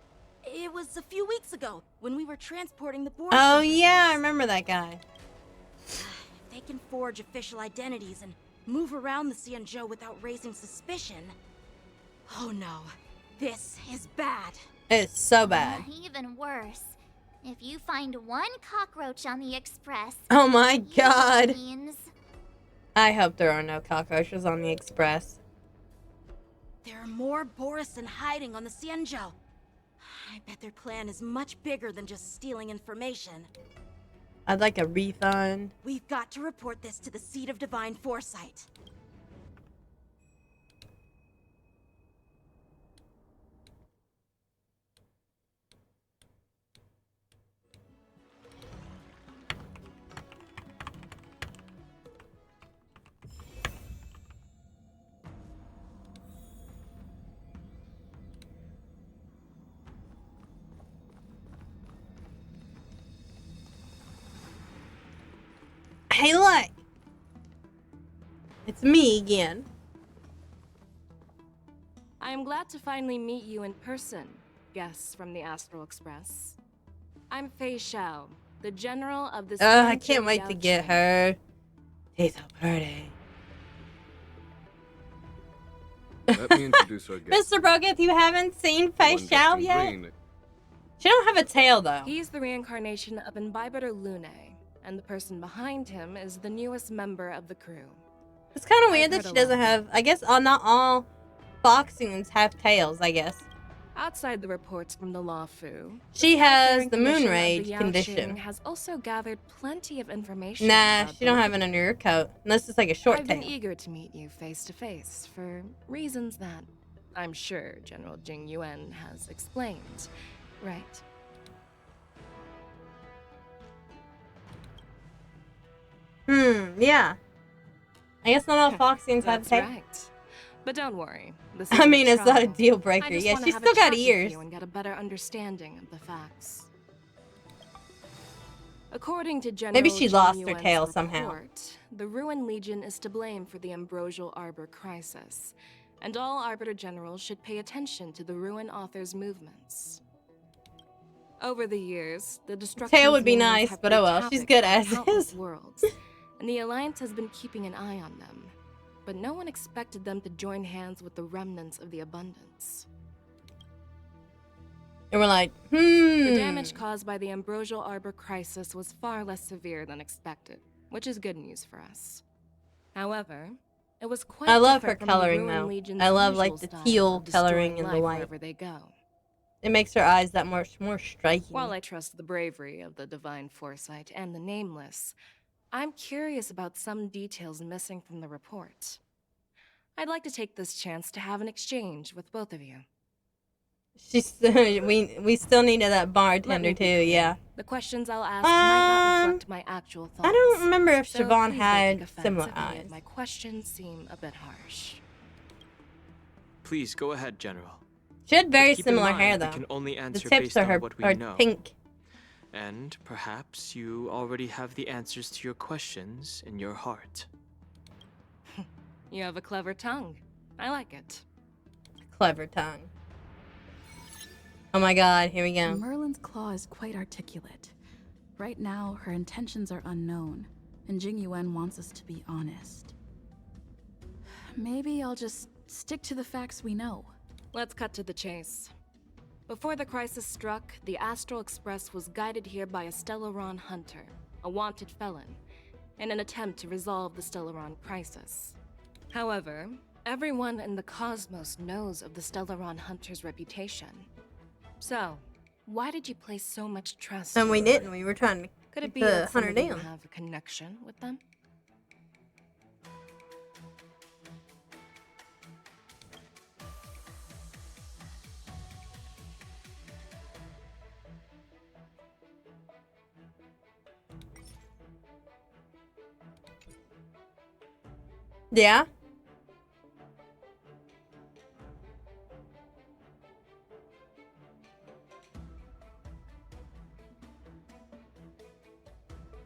It was a few weeks ago when we were transporting the board. Oh yeah, I remember that guy. If they can forge official identities and move around the Cienjo without raising suspicion... Oh no, this is bad. It's so bad. Even worse. If you find one cockroach on the Express... Oh my god. Means... I hope there are no cockroaches on the Express. There are more Borisin hiding on the Cienjo. I bet their plan is much bigger than just stealing information. I'd like a refund. We've got to report this to the Seat of Divine Foresight. Hey, look! It's me again. I am glad to finally meet you in person, guests from the Astral Express. I'm Fei Xiao, the general of the... I can't wait to get her. She's so pretty. Let me introduce our guest. Mr. Broguth, you haven't seen Fei Xiao yet? Green. She don't have a tail, though. He's the reincarnation of Imbibitor Lune, and the person behind him is the newest member of the crew. It's kind of weird that she doesn't have... I guess not all Foxians have tails, I guess. Outside the reports from the Law Fu, She has the moon Commission of rage the Yao condition. Qing has also gathered plenty of information. Nah, about she don't the- have it under her coat. Unless it's like a short I've tail. been eager to meet you face to face for reasons that I'm sure General Jing Yuan has explained, right? Yeah. I guess not all Foxians have That's tails. right. But don't worry. This I isn't mean, it's not a trial. deal I breaker. just Yeah, wanna she's have a still got chat with ears. you and get a better understanding of the facts. According to General Maybe she Jing lost her Yuan's tail somehow. report, the Ruin Legion is to blame for the Ambrosial Arbor crisis, and all Arbiter Generals should pay attention to the Ruin Author's movements. Over the years, the destruction Tail would be nice, but oh well, she's good as is. Worlds, and the Alliance has been keeping an eye on them, but no one expected them to join hands with the remnants of the Abundance. And we're like, The damage caused by the Ambrosial Arbor crisis was far less severe than expected, which is good news for us. However, It was quite I love her different from the coloring Ruin though. Legion's I love usual like the style teal of destroying coloring in the life white. wherever they go. It makes her eyes that much more striking. While I trust the bravery of the Divine Foresight and the Nameless, I'm curious about some details missing from the report. I'd like to take this chance to have an exchange with both of you. She's we still needed that bartender too, yeah. The questions I'll ask might not reflect my actual thoughts. I don't remember if so Siobhan please don't had take offense similar if any eyes. of my questions seem a bit harsh. Please go ahead, General. She had very But keep in similar mind, hair we though. can only The answer tips based of on her what we are know. pink. And perhaps you already have the answers to your questions in your heart. You have a clever tongue. I like it. Clever tongue. Oh my god, here we go. Merlin's claw is quite articulate. Right now, her intentions are unknown, and Jing Yuan wants us to be honest. Maybe I'll just stick to the facts we know. Let's cut to the chase. Before the crisis struck, the Astral Express was guided here by a Stellaron hunter, a wanted felon, in an attempt to resolve the Stellaron crisis. However, everyone in the cosmos knows of the Stellaron hunter's reputation. So, why did you place so much trust And we in her? didn't. We were trying to Could it keep be the that some hunter of you down. have a connection with them? Yeah?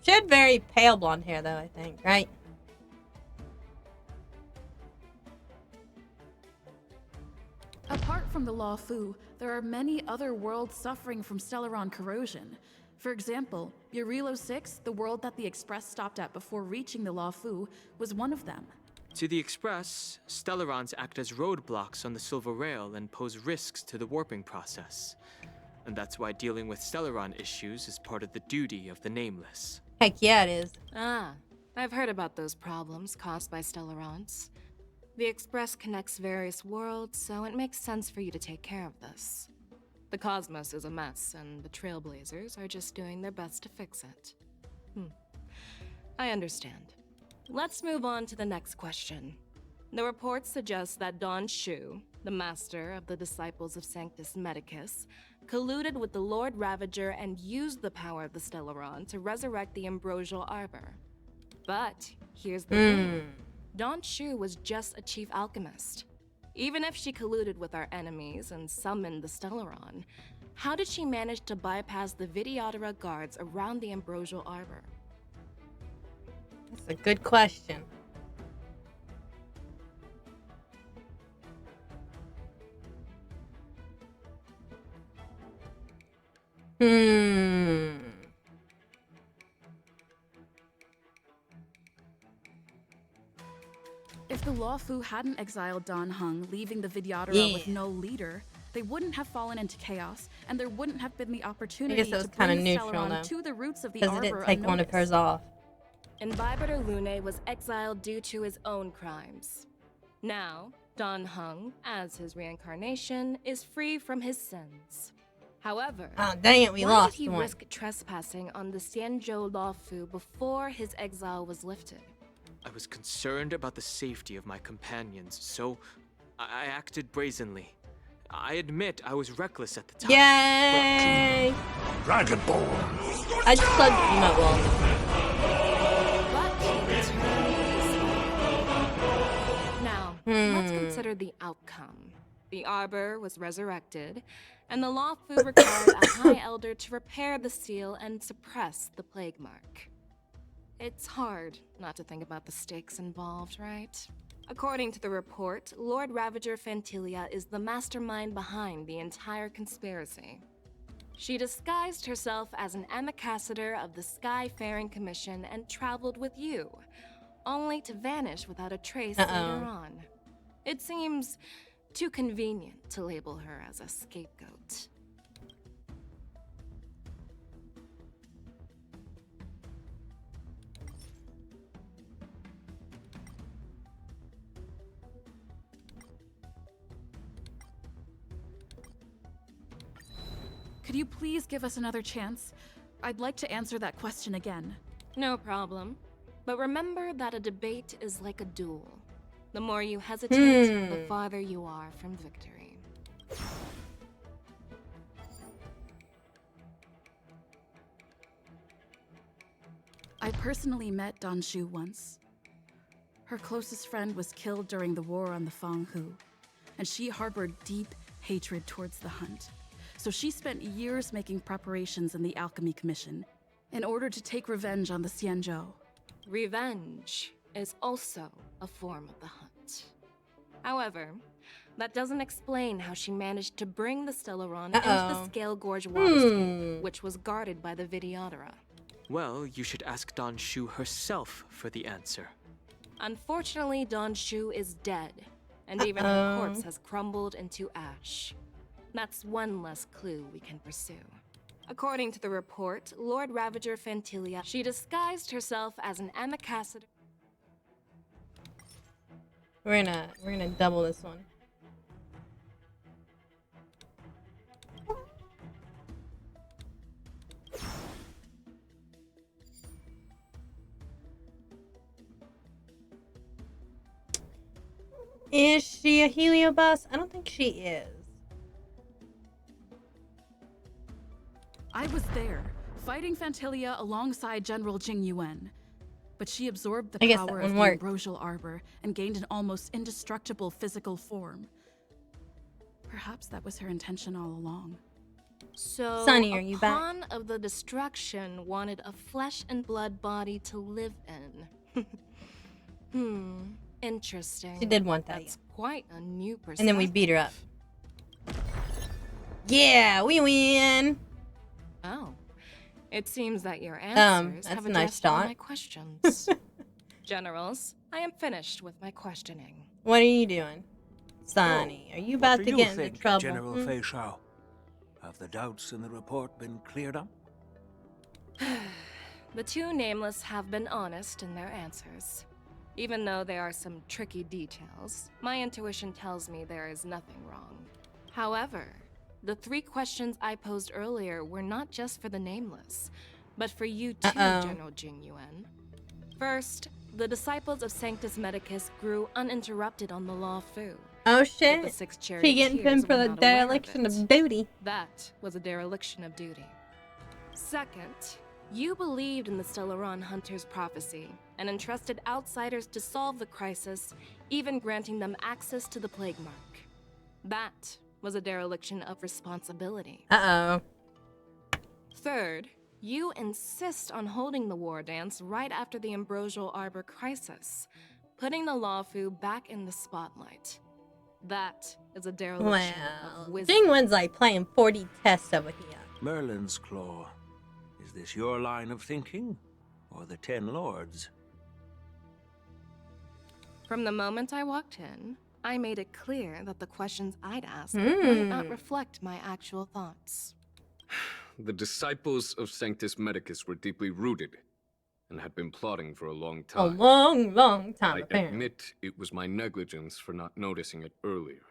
She had very pale blonde hair though, I think, right? Apart from the Law Fu, there are many other worlds suffering from Stellaron corrosion. For example, Urilo 6, the world that the Express stopped at before reaching the Law Fu, was one of them. To the Express, Stellarons act as roadblocks on the Silver Rail and pose risks to the warping process. And that's why dealing with Stellaron issues is part of the duty of the Nameless. Heck yeah, it is. Ah, I've heard about those problems caused by Stellarons. The Express connects various worlds, so it makes sense for you to take care of this. The cosmos is a mess, and the Trailblazers are just doing their best to fix it. I understand. Let's move on to the next question. The report suggests that Don Shu, the master of the Disciples of Sanctus Medicus, colluded with the Lord Ravager and used the power of the Stellaron to resurrect the Ambrosial Arbor. But here's the thing. Don Shu was just a chief alchemist. Even if she colluded with our enemies and summoned the Stellaron, how did she manage to bypass the Videodora guards around the Ambrosial Arbor? That's a good question. If the Law Fu hadn't exiled Dan Heng, leaving the Vidyadhara with Yeah. no leader, they wouldn't have fallen into chaos, and there wouldn't have been the opportunity it was to kinda bring neutral, Stellaron though, to the roots of the because it Arbor didn't take one of hers off. Imbibitor Lune was exiled due to his own crimes. Now, Dan Heng, as his reincarnation, is free from his sins. However, Oh, dang it, we why lost did he one. risk trespassing on the Xianzhou Luofu before his exile was lifted? I was concerned about the safety of my companions, so I acted brazenly. I admit I was reckless at the time. Yay! Dragonborn! I just love the emote wall. Now, let's consider the outcome. The Arbor was resurrected, and the Luofu required a High Elder to repair the seal and suppress the plague mark. It's hard not to think about the stakes involved, right? According to the report, Lord Ravager Fantilia is the mastermind behind the entire conspiracy. She disguised herself as an ambassador of the Skyfaring Commission and traveled with you, only to vanish without a trace later on. It seems too convenient to label her as a scapegoat. Could you please give us another chance? I'd like to answer that question again. No problem. But remember that a debate is like a duel. The more you hesitate, the farther you are from victory. I personally met Dan Shu once. Her closest friend was killed during the war on the Fanghu, and she harbored deep hatred towards the Hunt. So she spent years making preparations in the Alchemy Commission in order to take revenge on the Xianzhou. Revenge is also a form of the Hunt. However, that doesn't explain how she managed to bring the Stellaron into the Scale Gorge water scoop, which was guarded by the Videodora. Well, you should ask Dan Shu herself for the answer. Unfortunately, Dan Shu is dead, and even her corpse has crumbled into ash. That's one less clue we can pursue. According to the report, Lord Ravager Fantilia, she disguised herself as an ambassador. We're gonna double this one. Is she a Heliobus? I don't think she is. I was there, fighting Fantilia alongside General Jing Yuan. But she absorbed the power of the Ambrosial Arbor and gained an almost indestructible physical form. Perhaps that was her intention all along. So, Sunny, are a you back? pawn of the destruction wanted a flesh and blood body to live in. Interesting. She did want that. That's quite a new perspective. And then we beat her up. Yeah, we win. Oh. It seems that your answers that's have a nice addressed all thought. my questions. Generals, I am finished with my questioning. What are you doing? Sonny, are you about to get into trouble? General Fei Shao? Have the doubts in the report been cleared up? The two nameless have been honest in their answers. Even though there are some tricky details, my intuition tells me there is nothing wrong. However, the 3 questions I posed earlier were not just for the nameless, but for you too, General Jing Yuan. First, the disciples of Sanctus Medicus grew uninterrupted on the Law Fu. Oh shit, The 6 she getting charioteers pinned for were the not aware of dereliction it. of duty. That was a dereliction of duty. Second, you believed in the Stellaron Hunter's prophecy and entrusted outsiders to solve the crisis, even granting them access to the Plague Mark. That was a dereliction of responsibility. Third, you insist on holding the war dance right after the Ambrosial Arbor crisis, putting the Lawfu back in the spotlight. That is a dereliction of wisdom. Jingwen's like playing 40 tests over here. Merlin's Claw. Is this your line of thinking? Or the 10 Lords? From the moment I walked in, I made it clear that the questions I'd asked might not reflect my actual thoughts. The disciples of Sanctus Medicus were deeply rooted and had been plotting for a long time. A long, long time, I apparently. admit it was my negligence for not noticing it earlier.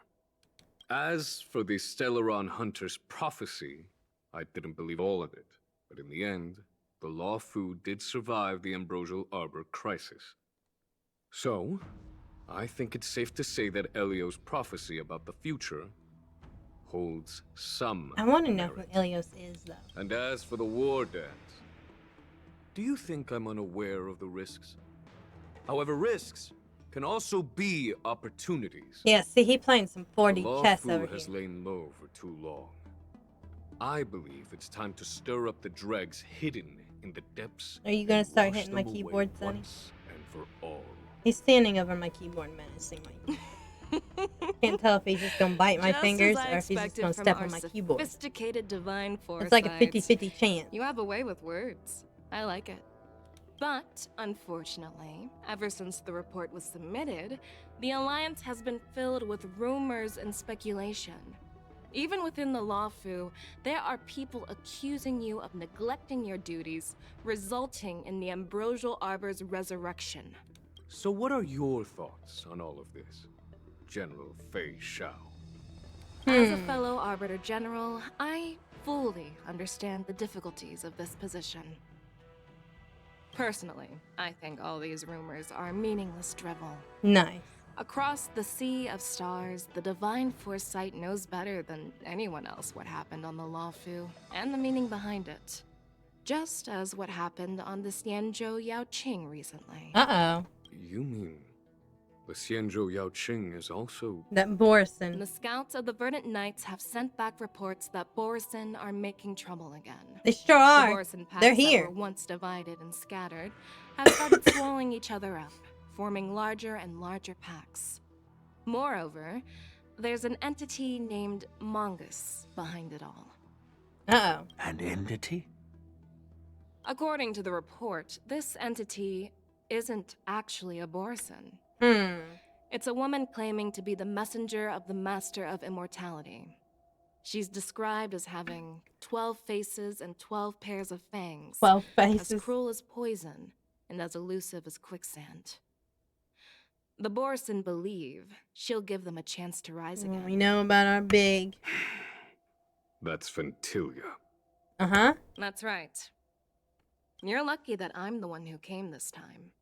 As for the Stellaron Hunter's prophecy, I didn't believe all of it. But in the end, the Law Fu did survive the Ambrosial Arbor crisis. So, I think it's safe to say that Elio's prophecy about the future holds some I want to know merit. who Elios is, though. And as for the war dance, do you think I'm unaware of the risks? However, risks can also be opportunities. Yeah, see, he playing some 40 The Law chess Fu over has here. lain low for too long. I believe it's time to stir up the dregs hidden in the depths. Are you gonna and start wash hitting my them away keyboard, Sonny? once and for all. He's standing over my keyboard menacing me. Can't tell if he's just gonna bite my Just fingers as I or if he's just expected gonna from step our on my keyboard. Sophisticated divine foresight. It's like a 50-50 chance. You have a way with words. I like it. But, unfortunately, ever since the report was submitted, the Alliance has been filled with rumors and speculation. Even within the Lawfu, there are people accusing you of neglecting your duties, resulting in the Ambrosial Arbor's resurrection. So what are your thoughts on all of this, General Fei Shao? As a fellow Arbiter General, I fully understand the difficulties of this position. Personally, I think all these rumors are meaningless drivel. Nice. Across the sea of stars, the divine foresight knows better than anyone else what happened on the Luofu and the meaning behind it. Just as what happened on the Xianzhou Yaoqing recently. Uh-oh. You mean the Xianzhou Yaoqing is also... That Borison. The scouts of the Verdant Knights have sent back reports that Borison are making trouble again. They sure are. The Borison packs They're here. that were once divided and scattered have started swallowing each other up, forming larger and larger packs. Moreover, there's an entity named Mongoose behind it all. Uh-oh. An entity? According to the report, this entity isn't actually a Borison. It's a woman claiming to be the messenger of the Master of Immortality. She's described as having 12 faces and 12 pairs of fangs. 12 faces. As cruel as poison and as elusive as quicksand. The Borison believe she'll give them a chance to rise again. We know about our big... That's Ventilia. Uh-huh. That's right. You're lucky that I'm the one who came this time.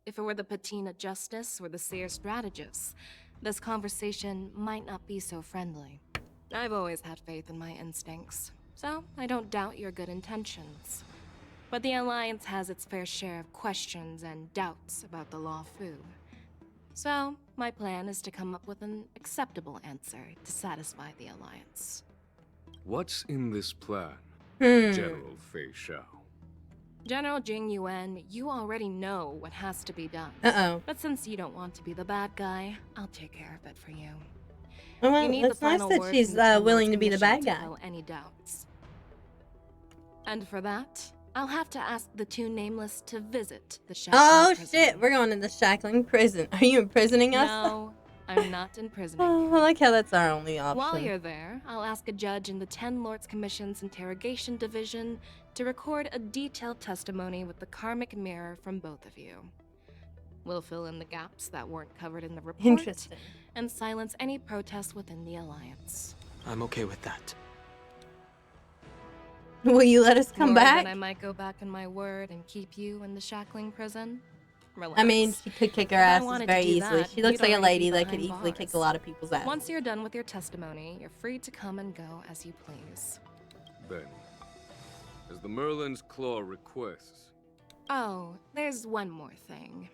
If it were the Patina Justice or the Seer Strategist, this conversation might not be so friendly. I've always had faith in my instincts, so I don't doubt your good intentions. But the Alliance has its fair share of questions and doubts about the Luofu. So, my plan is to come up with an acceptable answer to satisfy the Alliance. What's in this plan, General Fei Shao? General Jing Yuan, you already know what has to be done. Uh-oh. But since you don't want to be the bad guy, I'll take care of it for you. Well, You need it's the nice final that word she's from the Ten willing Lords to be the Commission bad guy. quell any doubts. And for that, I'll have to ask the two nameless to visit the Shackling Oh, prison. shit. We're going to the Shackling prison. Are you imprisoning us? No, I'm not imprisoning Oh, you. I like how that's our only option. While you're there, I'll ask a judge in the Ten Lords Commission's Interrogation Division to record a detailed testimony with the karmic mirror from both of you. We'll fill in the gaps that weren't covered in the report. Interesting. And silence any protests within the Alliance. I'm okay with that. Will you let us come Worried back? that I might go back on my word and keep you in the Shackling prison? Relax. I mean, she could kick her If I asses wanted very to do easily. that, She looks you'd like a already be lady that could behind easily kick bars. a lot of people's ass. Once you're done with your testimony, you're free to come and go as you please. Then, as the Merlin's Claw requests, Oh, there's one more thing.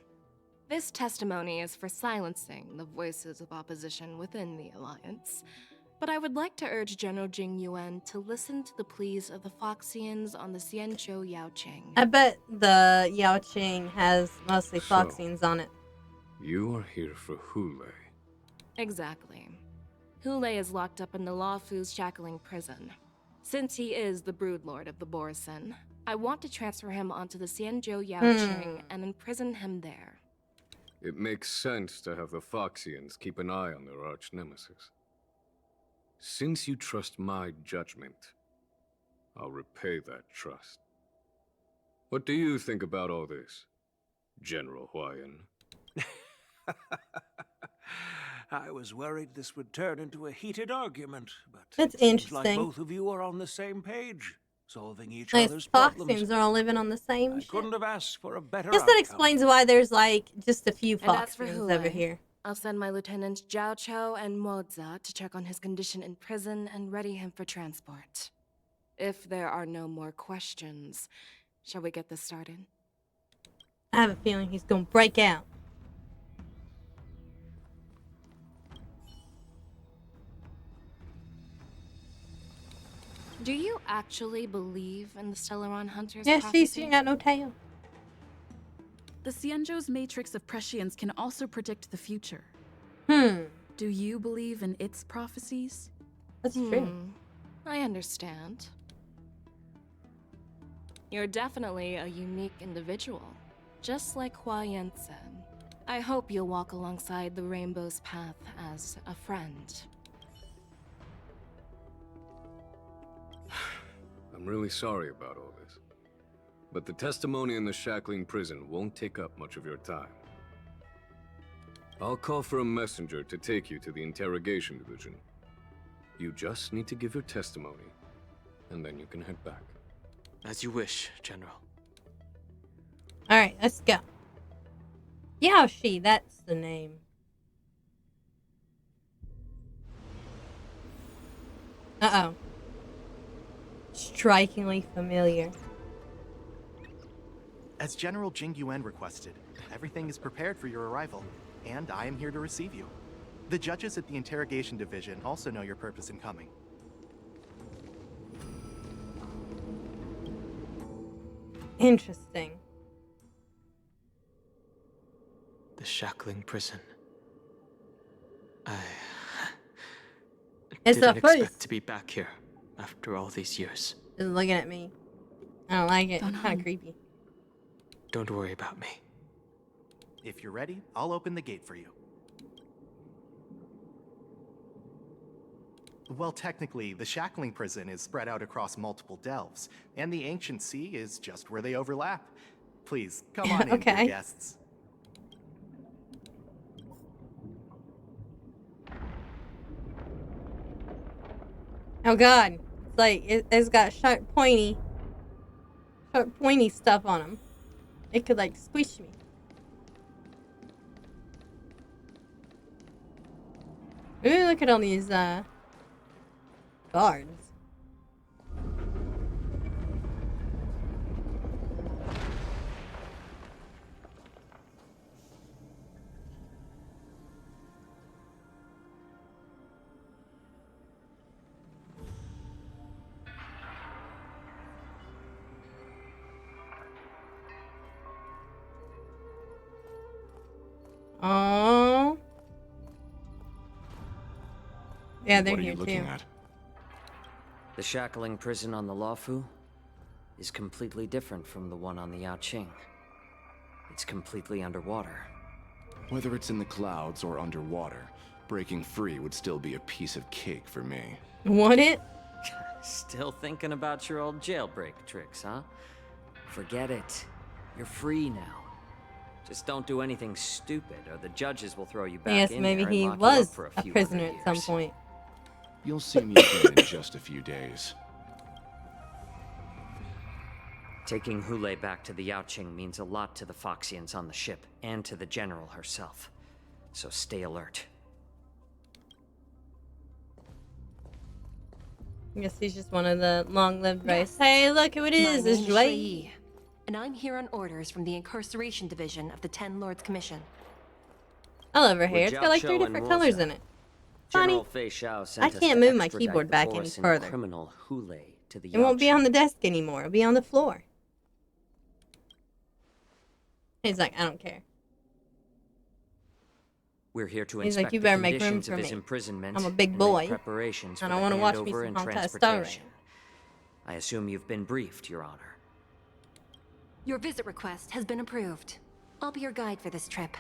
This testimony is for silencing the voices of opposition within the Alliance. But I would like to urge General Jing Yuan to listen to the pleas of the Foxians on the Xianzhou Yaoqing. I bet the Yaoqing has mostly So- Foxians on it. you are here for Hule. Exactly. Hule is locked up in the Luofu's Shackling prison. Since he is the broodlord of the Borison, I want to transfer him onto the Xianzhou Yaoqing and imprison him there. It makes sense to have the Foxians keep an eye on their arch-nemesis. Since you trust my judgment, I'll repay that trust. What do you think about all this, General Huayan? I was worried this would turn into a heated argument, but That's it seems like interesting. both of you are on the same page, solving each Nice other's Foxians problems. are all living on the same I ship. couldn't have asked for a better Guess that outcome. explains why there's like just a few And as for Foxians over Hule, here. I'll send my lieutenants Zhao Chou and Moza to check on his condition in prison and ready him for transport. If there are no more questions, shall we get this started? I have a feeling he's gonna break out. Do you actually believe in the Stellaron Hunter's Yeah, prophecy? she ain't got no tail. The Xianzhou's matrix of prescience can also predict the future. Do you believe in its prophecies? That's true. I understand. You're definitely a unique individual, just like Hua Yan said. I hope you'll walk alongside the Rainbow's path as a friend. I'm really sorry about all this. But the testimony in the Shackling prison won't take up much of your time. I'll call for a messenger to take you to the interrogation division. You just need to give your testimony, and then you can head back. As you wish, General. Alright, let's go. Yaoshi, that's the name. Uh-oh. Strikingly familiar. As General Jing Yuan requested, everything is prepared for your arrival, and I am here to receive you. The judges at the Interrogation Division also know your purpose in coming. Interesting. The shackling prison. I It's didn't the first. expect to be back here after all these years. Just looking at me. I don't like it. It's kind of creepy. Don't worry about me. If you're ready, I'll open the gate for you. Well, technically, the shackling prison is spread out across multiple delves, and the ancient sea is just where they overlap. Please, come on in, Okay. dear guests. Oh god. It's like, it's got sharp pointy stuff on them. It could like squish me. Ooh, look at all these guards. Oh. Yeah, they're What are here you looking too. at? The shackling prison on the Luofu is completely different from the one on the Yaoqing. It's completely underwater. Whether it's in the clouds or underwater, breaking free would still be a piece of cake for me. Would it? Still thinking about your old jailbreak tricks, huh? Forget it. You're free now. Just don't do anything stupid, or the judges will throw you back Yes, in maybe there and he lock you up was for a few prisoner hundred at some years. point. You'll see me again in just a few days. Taking Hule back to the Yaoqing means a lot to the Foxians on the ship, and to the General herself. So stay alert. I guess he's just one of the long-lived race. Hey, look who it is! My It's name Joy. Shui, and I'm here on orders from the Incarceration Division of the Ten Lords Commission. I love her hair. It's With got like Jiao 3 Chou different and colors Ruoxia, in it. Funny. General Fei Xiao sent I us can't to move my extradite keyboard the back any Borisson further. criminal Hule to the It won't be Yaoqing. on the desk anymore. It'll be on the floor. He's like, I don't care. We're here to He's inspect like, you the better make room conditions for of his me. imprisonment. I'm a big and boy. make preparations I for don't the want to watch me handover some and Honkai Star Rail. transportation. I assume you've been briefed, Your Honor. Your visit request has been approved. I'll be your guide for this trip.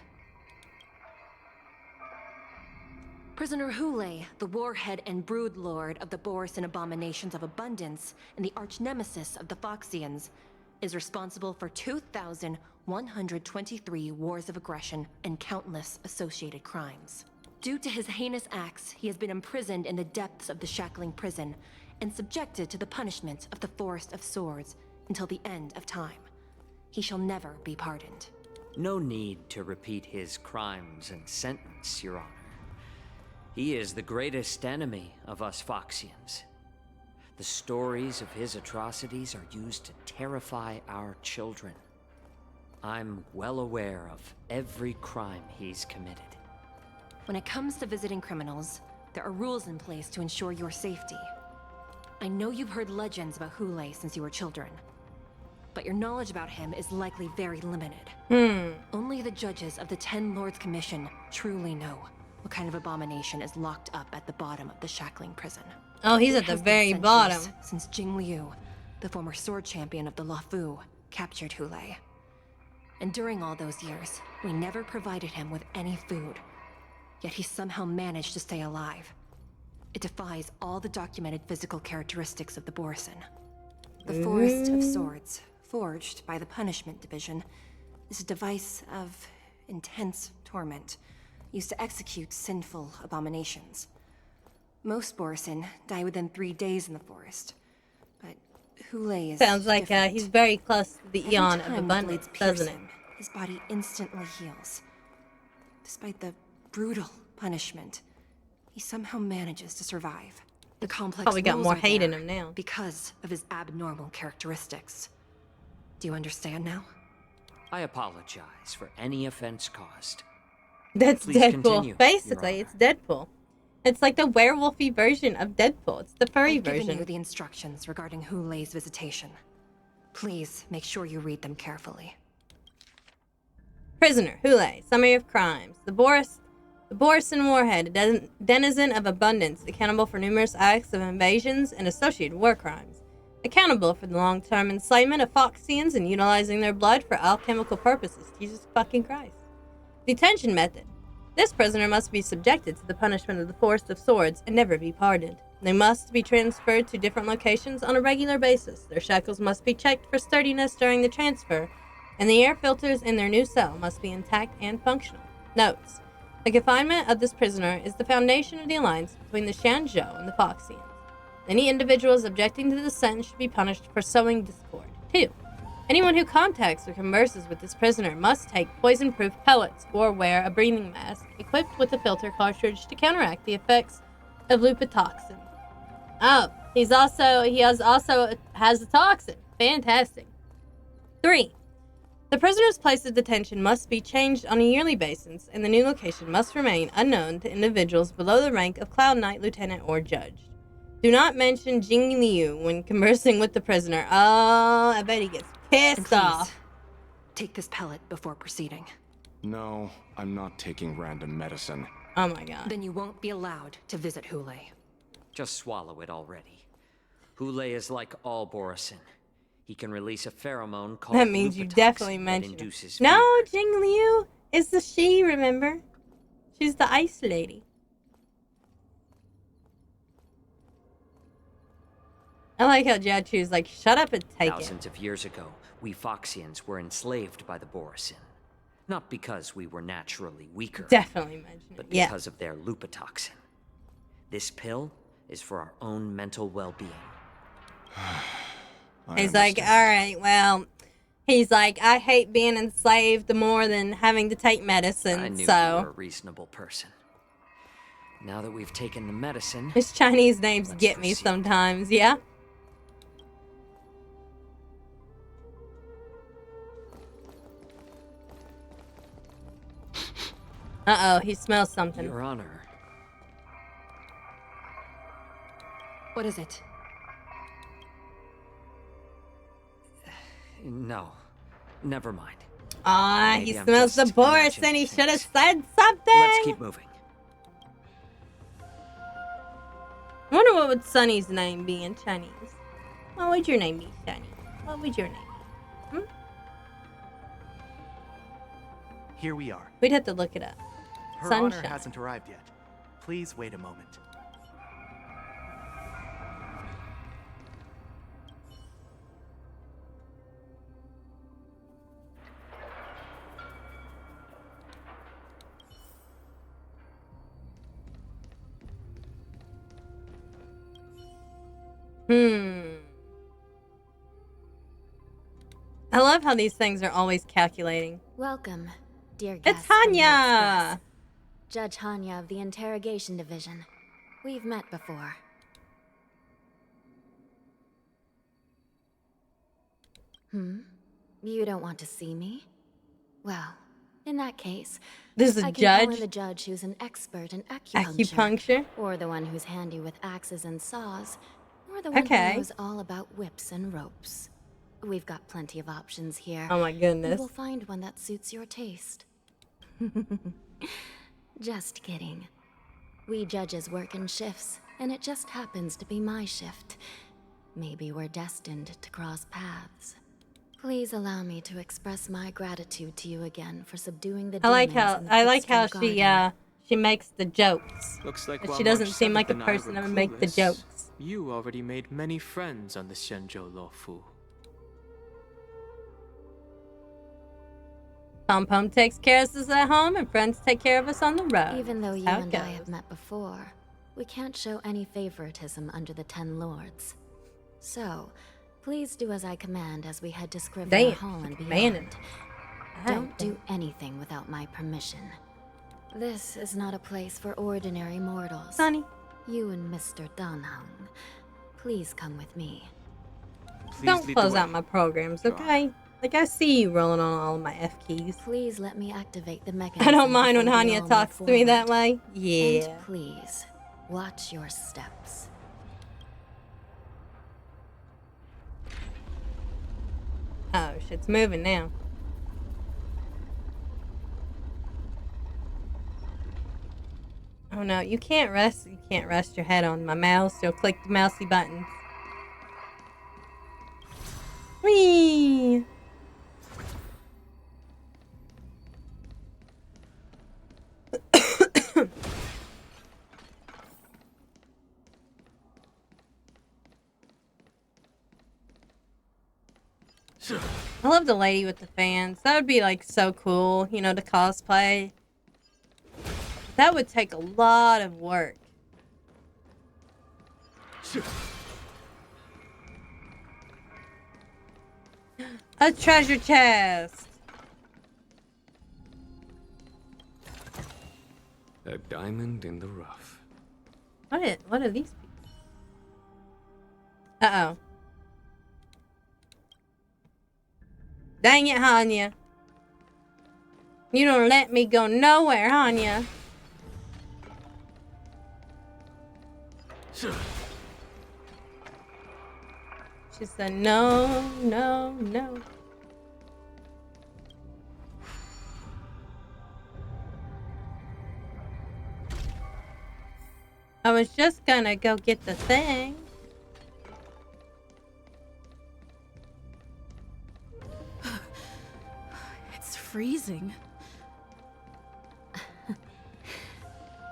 Prisoner Hule, the warhead and brood lord of the Borisson abominations of abundance and the arch nemesis of the Foxians, is responsible for 2,123 wars of aggression and countless associated crimes. Due to his heinous acts, he has been imprisoned in the depths of the shackling prison and subjected to the punishment of the Forest of Swords until the end of time. He shall never be pardoned. No need to repeat his crimes and sentence, Your Honor. He is the greatest enemy of us Foxians. The stories of his atrocities are used to terrify our children. I'm well aware of every crime he's committed. When it comes to visiting criminals, there are rules in place to ensure your safety. I know you've heard legends about Hule since you were children, but your knowledge about him is likely very limited. Only the judges of the Ten Lords Commission truly know what kind of abomination is locked up at the bottom of the shackling prison. Oh, he's It at the has been very centuries bottom. Since Jing Liu, the former sword champion of the Luofu, captured Hule. And during all those years, we never provided him with any food. Yet he somehow managed to stay alive. It defies all the documented physical characteristics of the Borisson. The Forest of Swords, forged by the Punishment Division, is a device of intense torment, used to execute sinful abominations. Most Borisson die within 3 days in the forest, but Hulei is Sounds like different. he's very close to the Every Eon of time the Abundance, blades pierce doesn't it? him, his body instantly heals. Despite the brutal punishment, he somehow manages to survive. The complex Probably got rules more are hate in there him now. because of his abnormal characteristics. Do you understand now? I apologize for any offense caused. That's Please Deadpool. continue, Your Basically, Honor. it's Deadpool. It's like the werewolfy version of Deadpool. It's the furry I've given version. you the instructions regarding Hulei's visitation. Please make sure you read them carefully. Prisoner, Hulei, summary of crimes. The Borison Warhead, a denizen of Abundance, accountable for numerous acts of invasions and associated war crimes. Accountable for the long-term enslavement of Foxians and utilizing their blood for alchemical purposes. Jesus fucking Christ. Detention method. This prisoner must be subjected to the punishment of the Forest of Swords and never be pardoned. They must be transferred to different locations on a regular basis. Their shackles must be checked for sturdiness during the transfer, and the air filters in their new cell must be intact and functional. Notes. The confinement of this prisoner is the foundation of the alliance between the Shanzhou and the Foxians. Any individuals objecting to the sentence should be punished for sowing discord. 2. Anyone who contacts or converses with this prisoner must take poison-proof pellets or wear a breathing mask equipped with a filter cartridge to counteract the effects of lupitoxin. Oh, he also has a toxin. Fantastic. 3. The prisoner's place of detention must be changed on a yearly basis, and the new location must remain unknown to individuals below the rank of Cloud Knight, Lieutenant, or Judge. Do not mention Jing Liu when conversing with the prisoner. Oh, I bet he gets pissed off. Take this pellet before proceeding. No, I'm not taking random medicine. Oh my god. Then you won't be allowed to visit Hulei. Just swallow it already. Hulei is like all Borison. He can release a pheromone called That means you lupitoxin definitely that mentioned it. induces No, fear. Jing Liu is the she, remember? She's the ice lady. I like how Jiachu's like, shut up and take it. Thousands of years ago, we Foxians were enslaved by the Borison. Not because we were naturally weaker. Definitely mention it, but yeah. because of their lupitoxin. This pill is for our own mental well-being. He's like, alright, well, he's like, I hate being enslaved more than having to take medicine, I knew you so. were a reasonable person. Now that we've taken the medicine, His Chinese names get me sometimes, yeah? Uh-oh, he smells something. Your Honor. What is it? No, never mind. Ah, Maybe he I'm smells the just Boris and he should have said something. Let's keep moving. I wonder what would Sunny's name be in Chinese. What would your name be, Sunny? What would your name be? Here we are. We'd have to look it up. Her Sunshine. honor hasn't arrived yet. Please wait a moment. I love how these things are always calculating. Welcome, dear It's guests. from the Hanya! Express. Judge Hanya of the Interrogation Division. We've met before. You don't want to see me? Well, in that case, This is a I can call judge? in the judge who's an expert in acupuncture. Acupuncture? Or the one who's handy with axes and saws. Or the one Okay. who knows all about whips and ropes. We've got plenty of options here. Oh my goodness. And we'll find one that suits your taste. Just kidding. We judges work in shifts, and it just happens to be my shift. Maybe we're destined to cross paths. Please allow me to express my gratitude to you again for subduing the I like demons how in the Footstool she makes the jokes. Looks like But while she doesn't March seem 7th like a and I person were that would make the clueless, jokes. You already made many friends on the Shenzhou Luofu. Pom Pom takes care of us at home, and friends take care of us on the road. Even though you That's how it and I goes. have met before, we can't show any favoritism under the Ten Lords. So, Please do as I command as we head to Scrivener Damn, Hall and commanding. beyond. Don't do anything without my permission. This is not a place for ordinary mortals. Sonny. You and Mr. Danhung, please come with me. Don't close out my programs, okay? Like, I see you rolling on all of my F keys. Please let me activate the mechanism. I don't mind when before we Hanya all talks to move me that forward. way. Yeah. And please, watch your steps. Oh, shit's moving now. Oh no, you can't rest your head on my mouse. You'll click the mousey buttons. Whee! I love the lady with the fans. That would be like so cool, you know, to cosplay. That would take a lot of work. A treasure chest. A diamond in the rough. What are these people? Uh-oh. Dang it, Hanya. You don't let me go nowhere, Hanya. She said, no, no, no. I was just gonna go get the thing. It's freezing.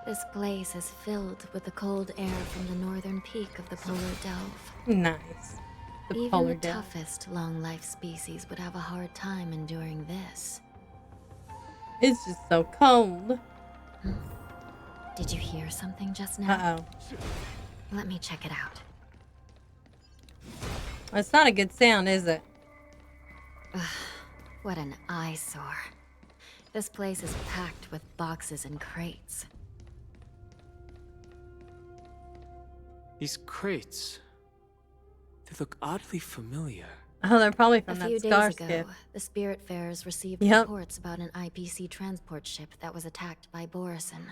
This place is filled with the cold air from the northern peak of the polar delve. Nice. The Even polar the delve. toughest long-life species would have a hard time enduring this. It's just so cold. Did you hear something just now? Uh-oh. Let me check it out. It's not a good sound, is it? What an eyesore. This place is packed with boxes and crates. These crates, they look oddly familiar. Oh, they're probably from A that few star days ago, skip. the Spiritfarers received Yep. reports about an IPC transport ship that was attacked by Borison.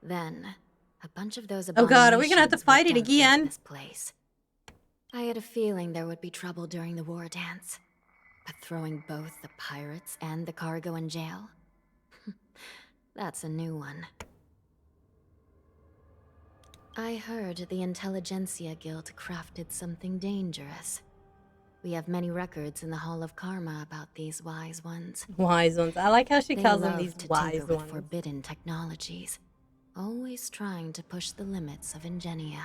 Then, a bunch of those Oh god, are we gonna have to abominations were fight it dumped into again? this place. I had a feeling there would be trouble during the war dance. But throwing both the pirates and the cargo in jail? That's a new one. I heard the Intelligentsia Guild crafted something dangerous. We have many records in the Hall of Karma about these wise ones. Wise ones. I like how she They calls them love these to wise tinker with ones. forbidden technologies, always trying to push the limits of Ingenia.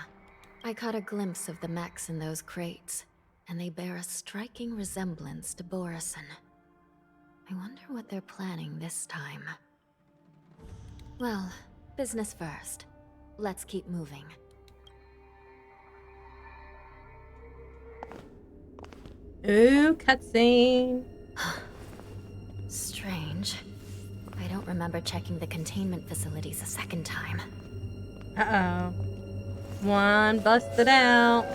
I caught a glimpse of the mechs in those crates, and they bear a striking resemblance to Borison. I wonder what they're planning this time. Well, business first. Let's keep moving. Ooh, cutscene. Strange. I don't remember checking the containment facilities a second time. Uh-oh. One busted out.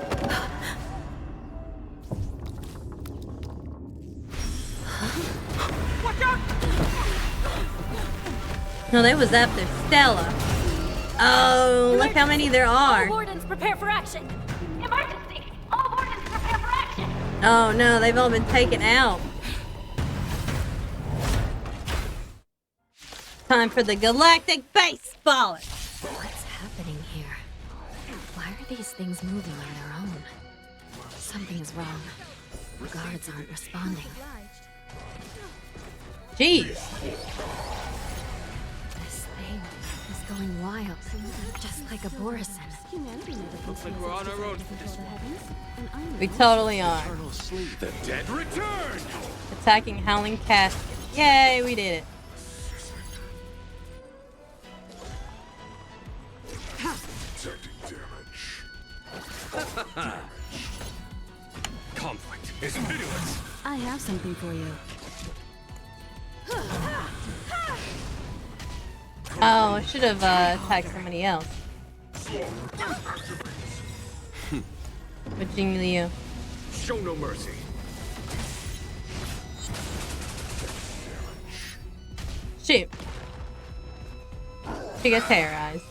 No, they was after Stella. Oh, look how many there are. All wardens prepare for action. Emergency! All wardens prepare for action. Oh no, they've all been taken out. Time for the galactic baseballer. What's happening here? Why are these things moving on their own? Something is wrong. Guards aren't responding. Jeez. This thing is going wild, just like a Borison. Looks like we're on our own for this one. We totally are. The dead return! Attacking Howling Casket. Yay, we did it. Taking damage. is pitiless. I have something for you. Oh, I should have attacked somebody else. With Jing Liu. Show no mercy. Shoot. She gets terrorized.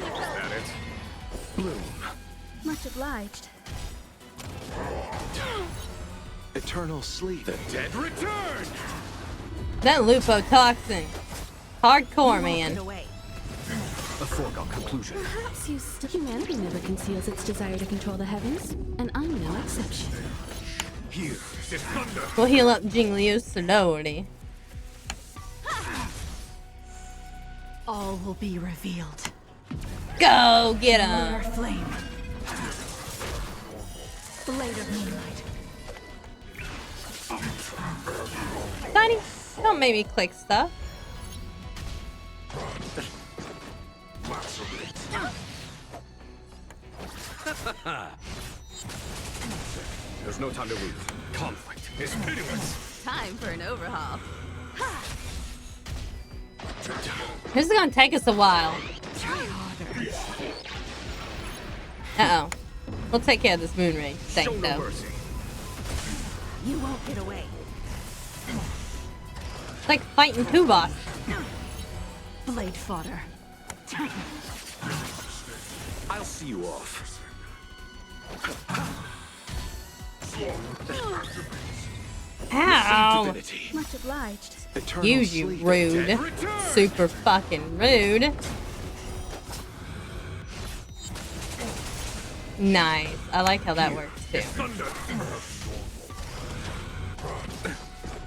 That it? Bloom. Much obliged. Eternal sleep. The dead return! That Lupo-toxin. Hardcore, man. A foregone conclusion. Perhaps humanity never conceals its desire to control the heavens, and I'm no exception. Here, this thunder. We'll heal up Jing Liu slowly. All will be revealed. Go get Lunar him. flame. Blade of moonlight. Tiny, don't make me click stuff. There's no time to lose. Conflict is pitiless. Time for an overhaul. This is gonna take us a while. Try harder. Uh-oh. We'll take care of this moon ring thing, though. You won't get away. It's like fighting two boss. Blade fodder. I'll see you off. Ow! Much obliged. Eternal Use you sleep. rude. Super fucking rude. Nice. I like how that works too.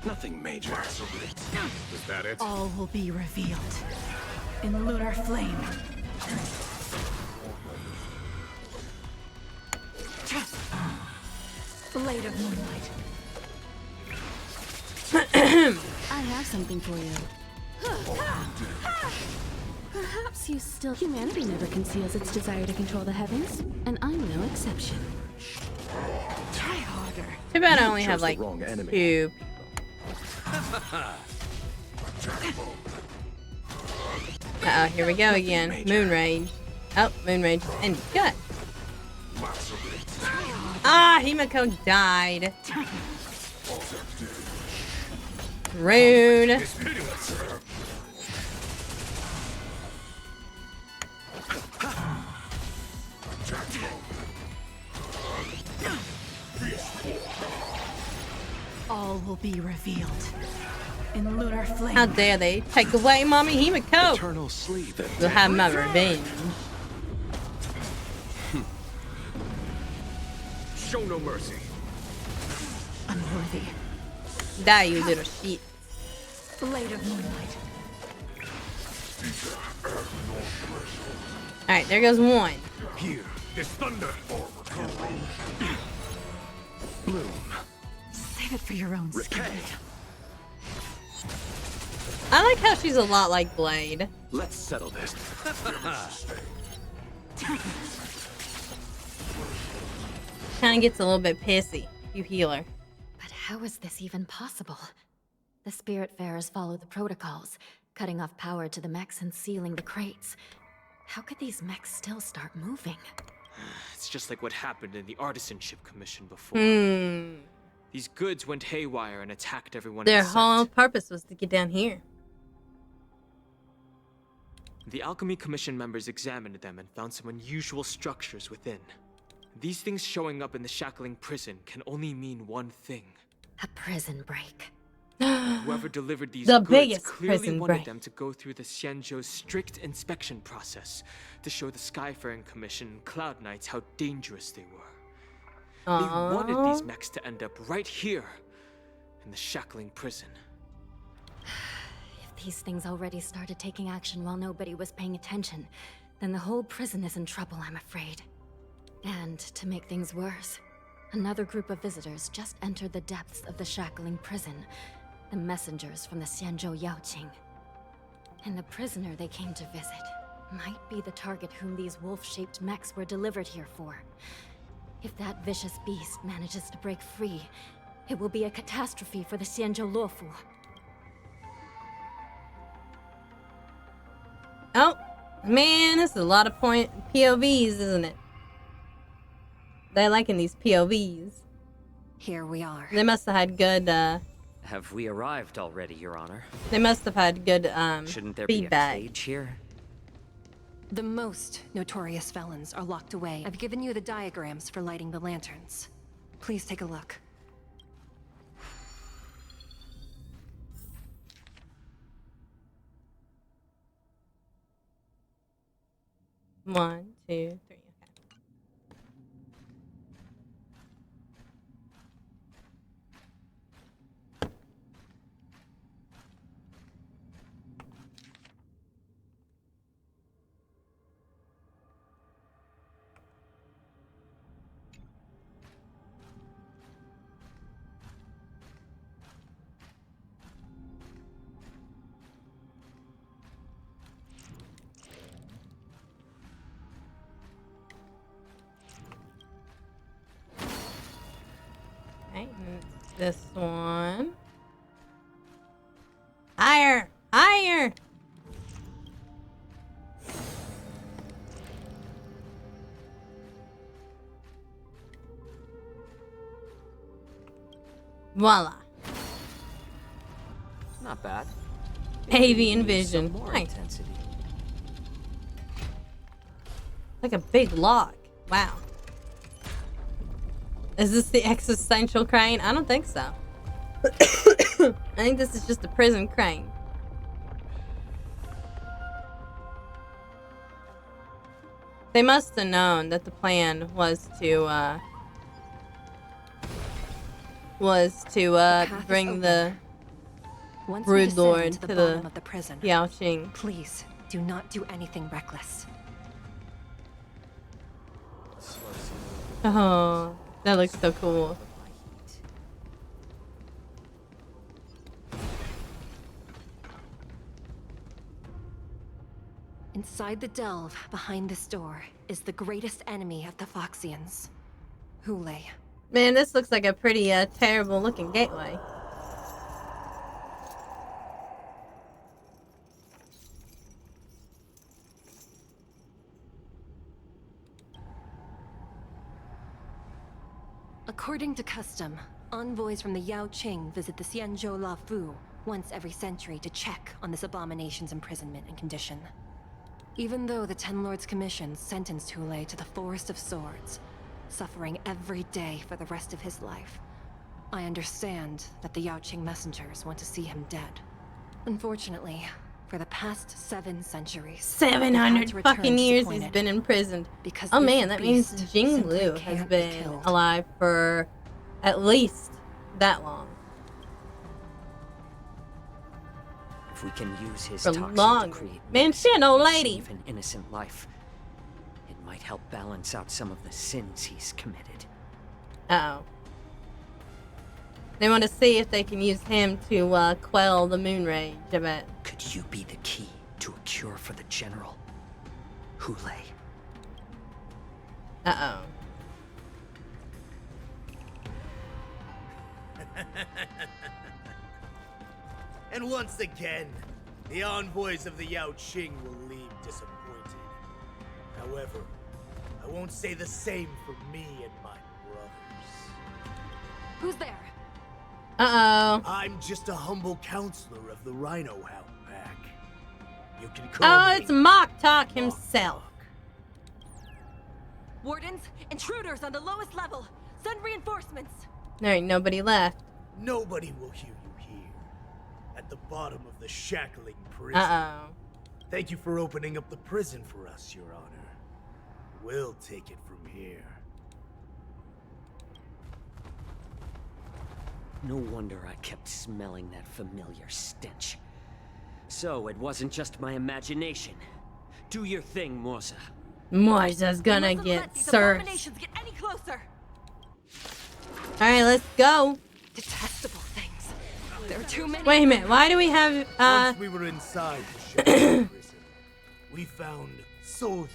Nothing major. Is that it? All will be revealed. In lunar flame. Blade of moonlight. I have something for you. Perhaps you still... Humanity never conceals its desire to control the heavens, and I'm no exception. Try harder. Too bad I only have chose the like wrong enemy. 2 Uh-oh, here we go again. Moon Rage. Oh, Moon Rage. And good. Ah, Himiko died. Rude. All will be revealed. In lunar flame. How dare they take away Mommy Himiko? Eternal sleep. We'll have my revenge. Show no mercy. Unworthy. Die, you little shit. Blade of moonlight. Alright, there goes one. Here, this thunder. Bloom. Save it for your own skin. I like how she's a lot like Blade. Let's settle this. Kind of gets a little bit pissy. You heal her. But how is this even possible? The Spiritfarers follow the protocols, cutting off power to the mechs and sealing the crates. How could these mechs still start moving? It's just like what happened in the Artisanship Commission before. These goods went haywire and attacked everyone Their in sight. whole purpose was to get down here. The Alchemy Commission members examined them and found some unusual structures within. These things showing up in the Shackling prison can only mean one thing. A prison break. Whoever delivered these The goods biggest clearly prison wanted break. them to go through the Xianzhou's strict inspection process to show the Skyfaring Commission and Cloud Knights how dangerous they were. They wanted these mechs to end up right here in the Shackling prison. If these things already started taking action while nobody was paying attention, then the whole prison is in trouble, I'm afraid. And to make things worse, another group of visitors just entered the depths of the Shackling prison, the messengers from the Xianzhou Yaoqing. And the prisoner they came to visit might be the target whom these wolf-shaped mechs were delivered here for. If that vicious beast manages to break free, it will be a catastrophe for the Xianzhou Luofu. Oh, man, this is a lot of POVs, isn't it? They're liking these POVs. Here we are. They must have had good, Have we arrived already, Your Honor? They must have had good, Shouldn't there feedback. be a cage here? The most notorious felons are locked away. I've given you the diagrams for lighting the lanterns. Please take a look. One, two, three. Okay, this one. Higher! Higher! Voila. Not bad. Avian vision. Some more Nice. intensity. Like a big lock. Wow. Is this the existential crane? I don't think so. I think this is just a prison crane. They must have known that the plan was to bring the Once we Brood descend Lord to to the the bottom of the prison, Yao Qing. please do not do anything reckless. Oh, that looks so cool. Inside the delve, behind this door, is the greatest enemy of the Foxians, Hule. Man, this looks like a pretty terrible looking gateway. According to custom, envoys from the Yao Qing visit the Xianzhou Luofu once every century to check on this abomination's imprisonment and condition. Even though the Ten Lords Commission sentenced Hule to the Forest of Swords, suffering every day for the rest of his life, I understand that the Yao Qing messengers want to see him dead. Unfortunately, for the past 7 centuries, 700 fucking years he's been imprisoned. Because Oh this man, that means beast Jing simply Lu has can't be been killed. alive for at least that long. If we can use his For toxin long. to create Man, medicine shit, old and lady. save an innocent life, it might help balance out some of the sins he's committed. Uh-oh. They want to see if they can use him to quell the moon rage, I bet. Could you be the key to a cure for the general? Hule. Uh-oh. And once again, the envoys of the Yao Qing will leave disappointed. However, I won't say the same for me and my brothers. Who's there? Uh-oh. I'm just a humble counselor of the Rhino Hound Pack. You can call me Oh, it's Mock Talk himself. Wardens, intruders on the lowest level. Send reinforcements. There ain't nobody left. Nobody will hear you here. At the bottom of the shackling prison. Uh-oh. Thank you for opening up the prison for us, Your Honor. We'll take it from here. No wonder I kept smelling that familiar stench. So it wasn't just my imagination. Do your thing, Morza. Morza's gonna get served. Abominations get any closer. Alright, let's go. Detestable things. There are too many. Wait a minute, why do we have, Once we were inside the shackling prison, We found soldiers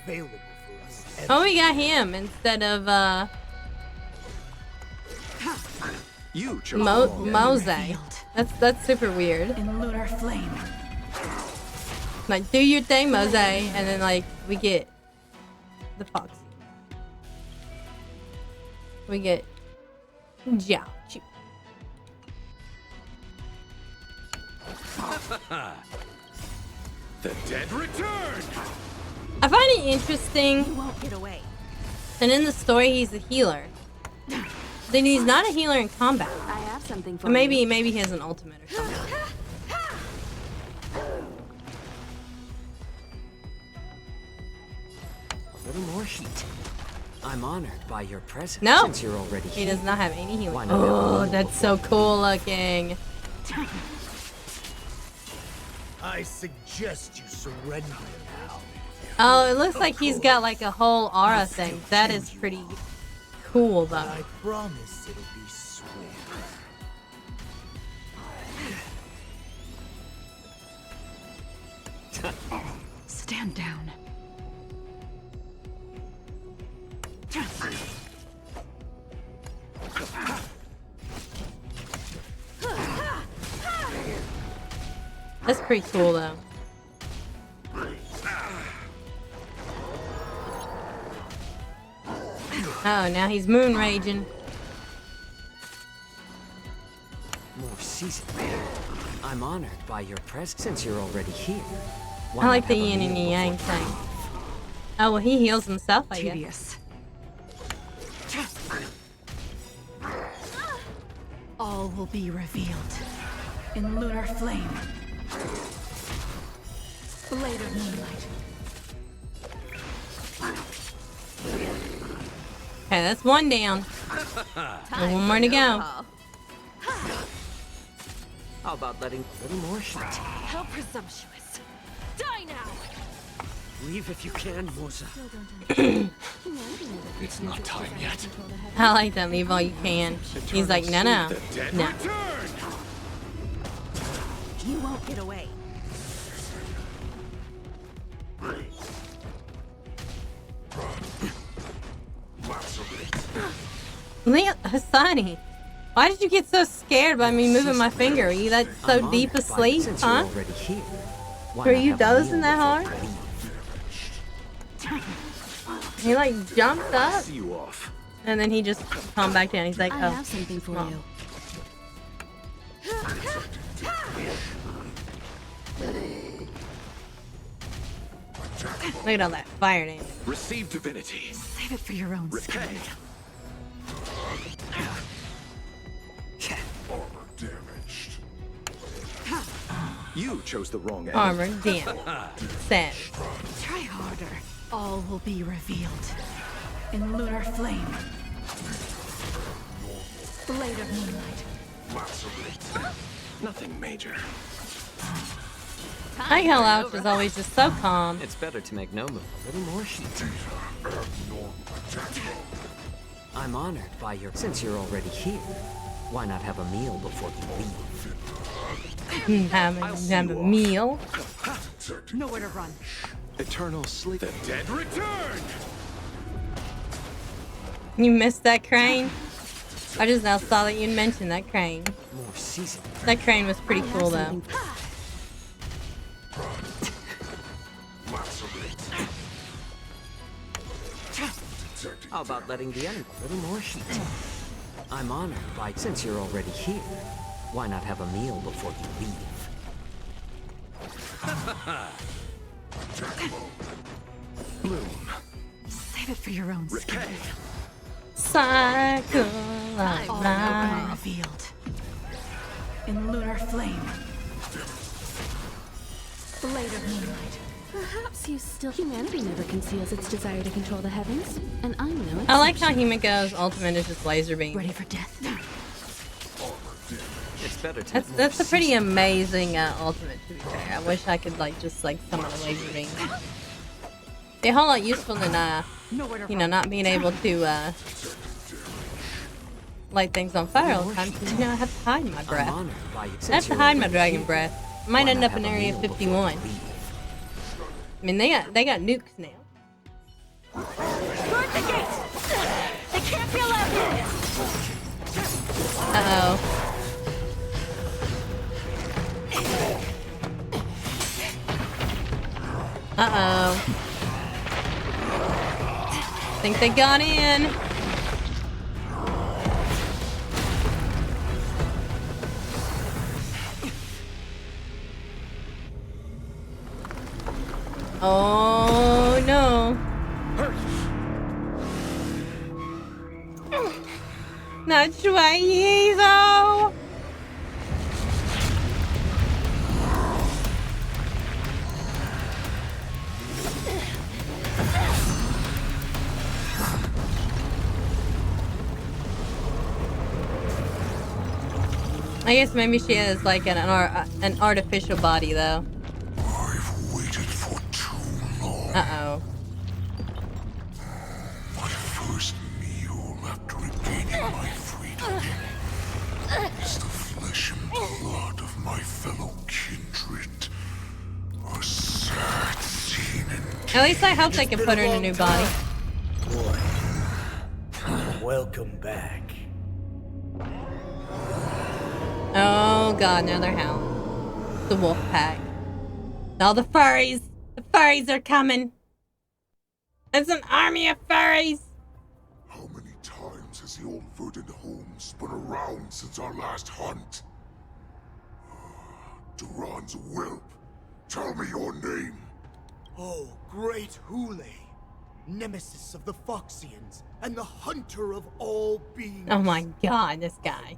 available for us. Oh, we got him instead of You Mose. That's super weird. In lunar flame. Like, do your thing, Mose, and then like we get the Foxy. We get Jiao. The dead return. I find it interesting. You won't get away. And in the story, he's a healer. Then he's not a healer in combat. I have something for Or maybe you. he has an ultimate or something. A little more heat. I'm honored by your presence. No, since you're already he here. does not have any healing. Why not Oh, have a that's so cool looking. I suggest you surrender now. Oh, it looks like he's got like a whole aura thing. That is pretty cool, though. I promise it'll be swift. Stand down. That's pretty cool, though. Oh, now he's moon raging. More season. I'm honored by your presence since you're already here. Why I like not the have a yin and meal the yang before- thing. Oh, well, he heals himself, I guess. Tedious. All will be revealed. In lunar flame. Blade of moonlight. Okay, that's one down. And one more to go. How about letting a little more heat? How presumptuous. Die now! Leave if you can, Moza. It's not time yet. I like that. Leave all you can. He's like, no, no, no. You won't get away. Hassani, why did you get so scared by me moving my finger? Are you that so deep asleep, huh? Were you dozing that hard? He like jumped up, See you off. and then he just calmed back down. He's like, I oh. have something for well. you. Look at all that fire damage. Receive divinity. Save it for your own skin. Repay. You chose the wrong end. Armor damage. Set. Try harder. All will be revealed. In lunar flame. Blade of moonlight. Nothing major. I like how Louch is always just so calm. It's better to make no move. A little more heat. I'm honored by your since you're already here. Why not have a meal before you leave? Have a meal. Nowhere to run. Eternal sleep. The dead return. You missed that crane? I just now saw that you mentioned that crane. More season. That crane was pretty cool, though. How about letting the enemy a little more heat? I'm honored by since you're already here. Why not have a meal before you leave? Bloom. Save it for your own skin. Repay. Cycle of All will life. be revealed. In lunar flame. Blade of moonlight. Perhaps you still... Humanity never conceals its desire to control the heavens, and I'm no I like how Himiko's ultimate is just laser beam. Ready for death. It's better to That's a pretty amazing ultimate, to be fair. I wish I could just summon a laser beam. Be a whole lot useful than not being able to light things on fire all the time, because I have to hide my breath. I have to hide my dragon breath. I might end up in Area 51. I mean, they got nukes now. Guard the gate! They can't be allowed in! Uh-oh. Uh-oh. Think they got in. Oh no. Not Schweizo. I guess maybe she has like an artificial body though. I've waited for too long. Uh-oh. My first meal after regaining my freedom is the flesh and blood of my fellow kindred. A sad scene indeed. At least I hope they can put her in a new body. Boy, welcome back. Oh god, now they're howling. The wolf pack. All the furries! The furries are coming! It's an army of furries! How many times has the old verdant home spun around since our last hunt? Duran's whelp, tell me your name. Oh, great Hule, nemesis of the Foxians, and the hunter of all beings. Oh my god, this guy.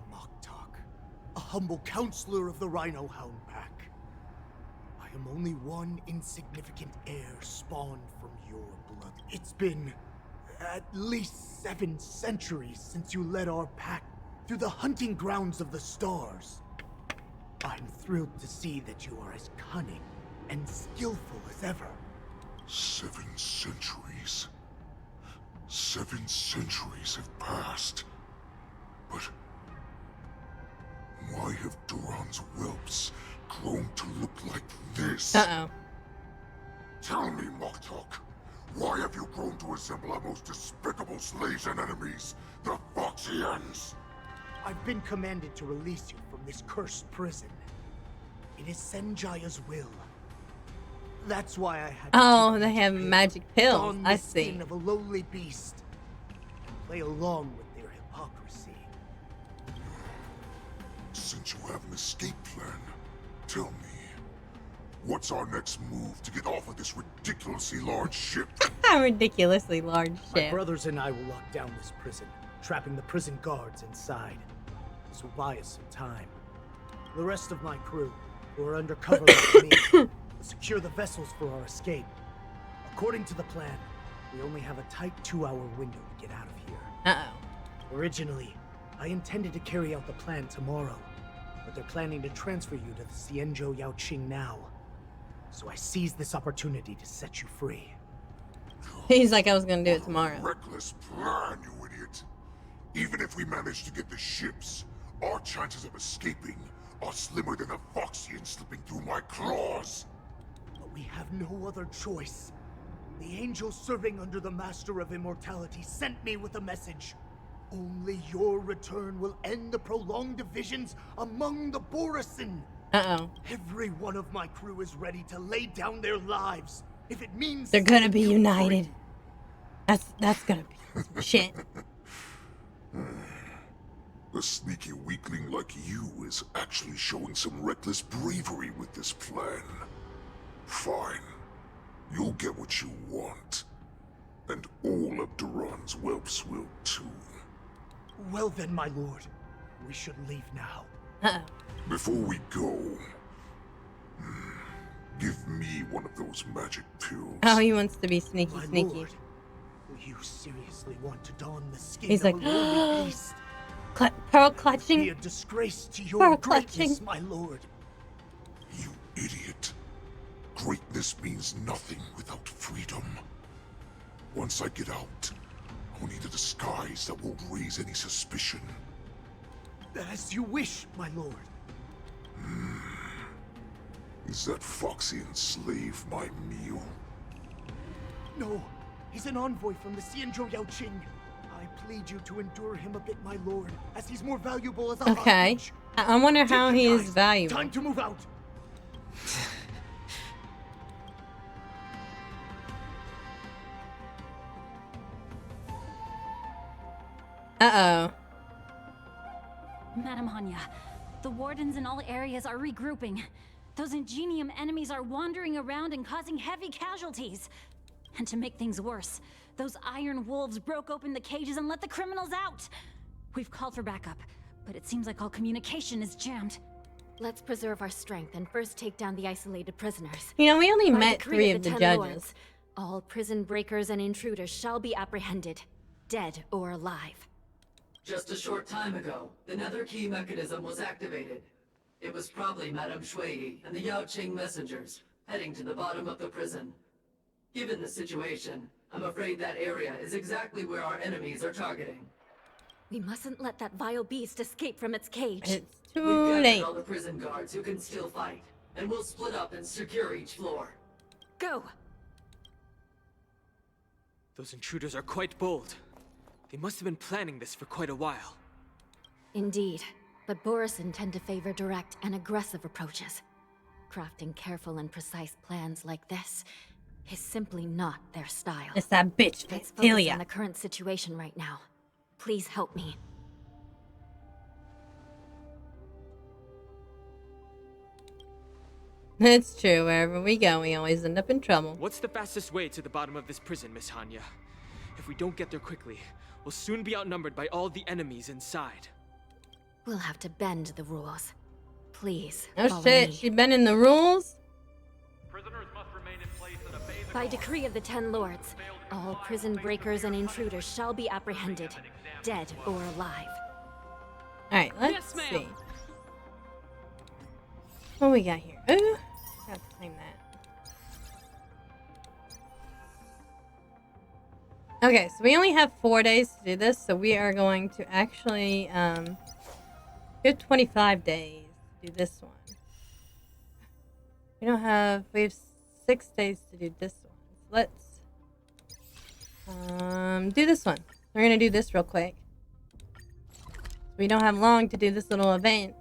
A humble counselor of the Rhino Hound Pack. I am only one insignificant heir spawned from your blood. It's been at least 7 centuries since you led our pack through the hunting grounds of the stars. I'm thrilled to see that you are as cunning and skillful as ever. 7 centuries. 7 centuries have passed. But why have Duran's whelps grown to look like this? Uh-oh. Tell me, Moktok, why have you grown to resemble our most despicable slaves and enemies, the Foxians? I've been commanded to release you from this cursed prison. It is Senjaya's will. That's why I had Oh, they have magic pills. don I the see. skin of a lowly beast and play along with their hypocrisy. Since you have an escape plan, tell me, what's our next move to get off of this ridiculously large ship? A ridiculously large My ship. brothers and I will lock down this prison, trapping the prison guards inside. This will buy us some time. The rest of my crew, who are undercover like me, will secure the vessels for our escape. According to the plan, we only have a tight 2-hour window to get out of here. Uh-oh. Originally, I intended to carry out the plan tomorrow, but they're planning to transfer you to the Xianzhou Yaoqing now. So I seized this opportunity to set you free. He's like, I was gonna do it tomorrow. Reckless plan, you idiot. Even if we manage to get the ships, our chances of escaping are slimmer than a Foxian slipping through my claws. But we have no other choice. The angel serving under the Master of Immortality sent me with a message. Only your return will end the prolonged divisions among the Borisin. Uh-oh. Every one of my crew is ready to lay down their lives if it means They're gonna be united. That's gonna be some shit. A sneaky weakling like you is actually showing some reckless bravery with this plan. Fine. You'll get what you want. And all of Duran's whelps will too. Well then, my lord. We should leave now. Uh-oh. Before we go, give me one of those magic pills. Oh, he wants to be sneaky, My sneaky. lord, do you seriously want to don the skin He's of like, a lowly beast? pearl clutching. Be a disgrace to your Pearl greatness, clutching. my lord. You idiot. Greatness means nothing without freedom. Once I get out, I'll need a disguise that won't raise any suspicion. As you wish, my lord. Is that Foxian slave my meal? No, he's an envoy from the Xianzhou Yaoqing. I plead you to endure him a bit, my lord, as he's more valuable as a Okay. hostage. I wonder how Take he him, is guys. valuable. Time to move out. Uh-oh. Madam Hanya, the wardens in all areas are regrouping. Those Ingenium enemies are wandering around and causing heavy casualties. And to make things worse, those iron wolves broke open the cages and let the criminals out. We've called for backup, but it seems like all communication is jammed. Let's preserve our strength and first take down the isolated prisoners. You know, we only By met decree 3 of the 10 judges. lords, all prison breakers and intruders shall be apprehended, dead or alive. Just a short time ago, the nether key mechanism was activated. It was probably Madame Shui and the Yaoqing messengers, heading to the bottom of the prison. Given the situation, I'm afraid that area is exactly where our enemies are targeting. We mustn't let that vile beast escape from its cage. It's We've too gathered late. all the prison guards who can still fight, and we'll split up and secure each floor. Go! Those intruders are quite bold. They must have been planning this for quite a while. Indeed, but Borisin tend to favor direct and aggressive approaches. Crafting careful and precise plans like this is simply not their style. It's that bitch, Let's focus Vectilia. on the current situation right now. Please help me. It's true. Wherever we go, we always end up in trouble. What's the fastest way to the bottom of this prison, Miss Hanya? If we don't get there quickly, we'll soon be outnumbered by all the enemies inside. We'll have to bend the rules. Please, Oh follow shit, me. she bending the rules? By decree of the 10 lords, all prison breakers and intruders shall be apprehended, dead or alive. Alright, let's see. What we got here? Ooh, got to claim that. Okay, so we only have 4 days to do this, so we are going to actually, we have 25 days to do this one. We have 6 days to do this one. Let's, do this one. We're gonna do this real quick. We don't have long to do this little event.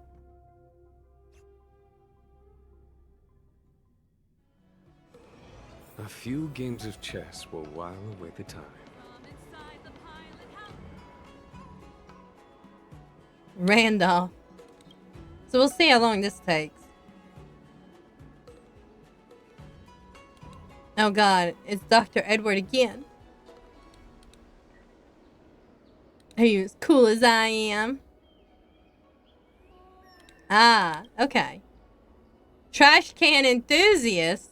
A few games of chess will while away the time. Randolph. So we'll see how long this takes. Oh god, it's Dr. Edward again. Are you as cool as I am? Ah, okay. Trash can enthusiast.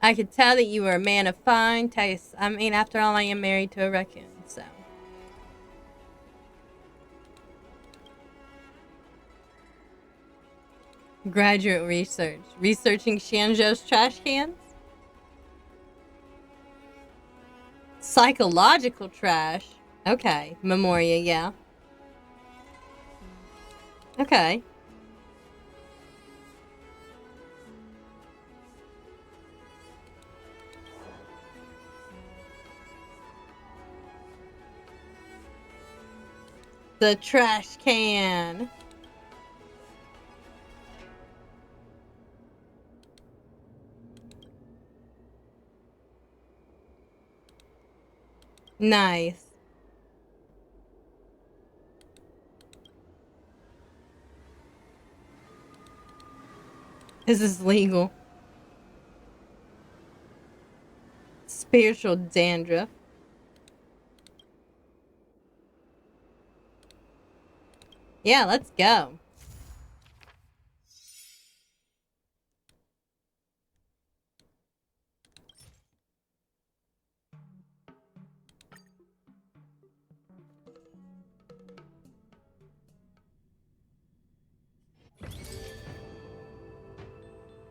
I could tell that you were a man of fine taste. I mean, after all, I am married to a raccoon, so. Graduate research. Researching Xianzhou's trash cans? Psychological trash. Okay. Memoria, yeah. Okay. The trash can. Nice. This is legal. Spiritual dandruff. Yeah, let's go.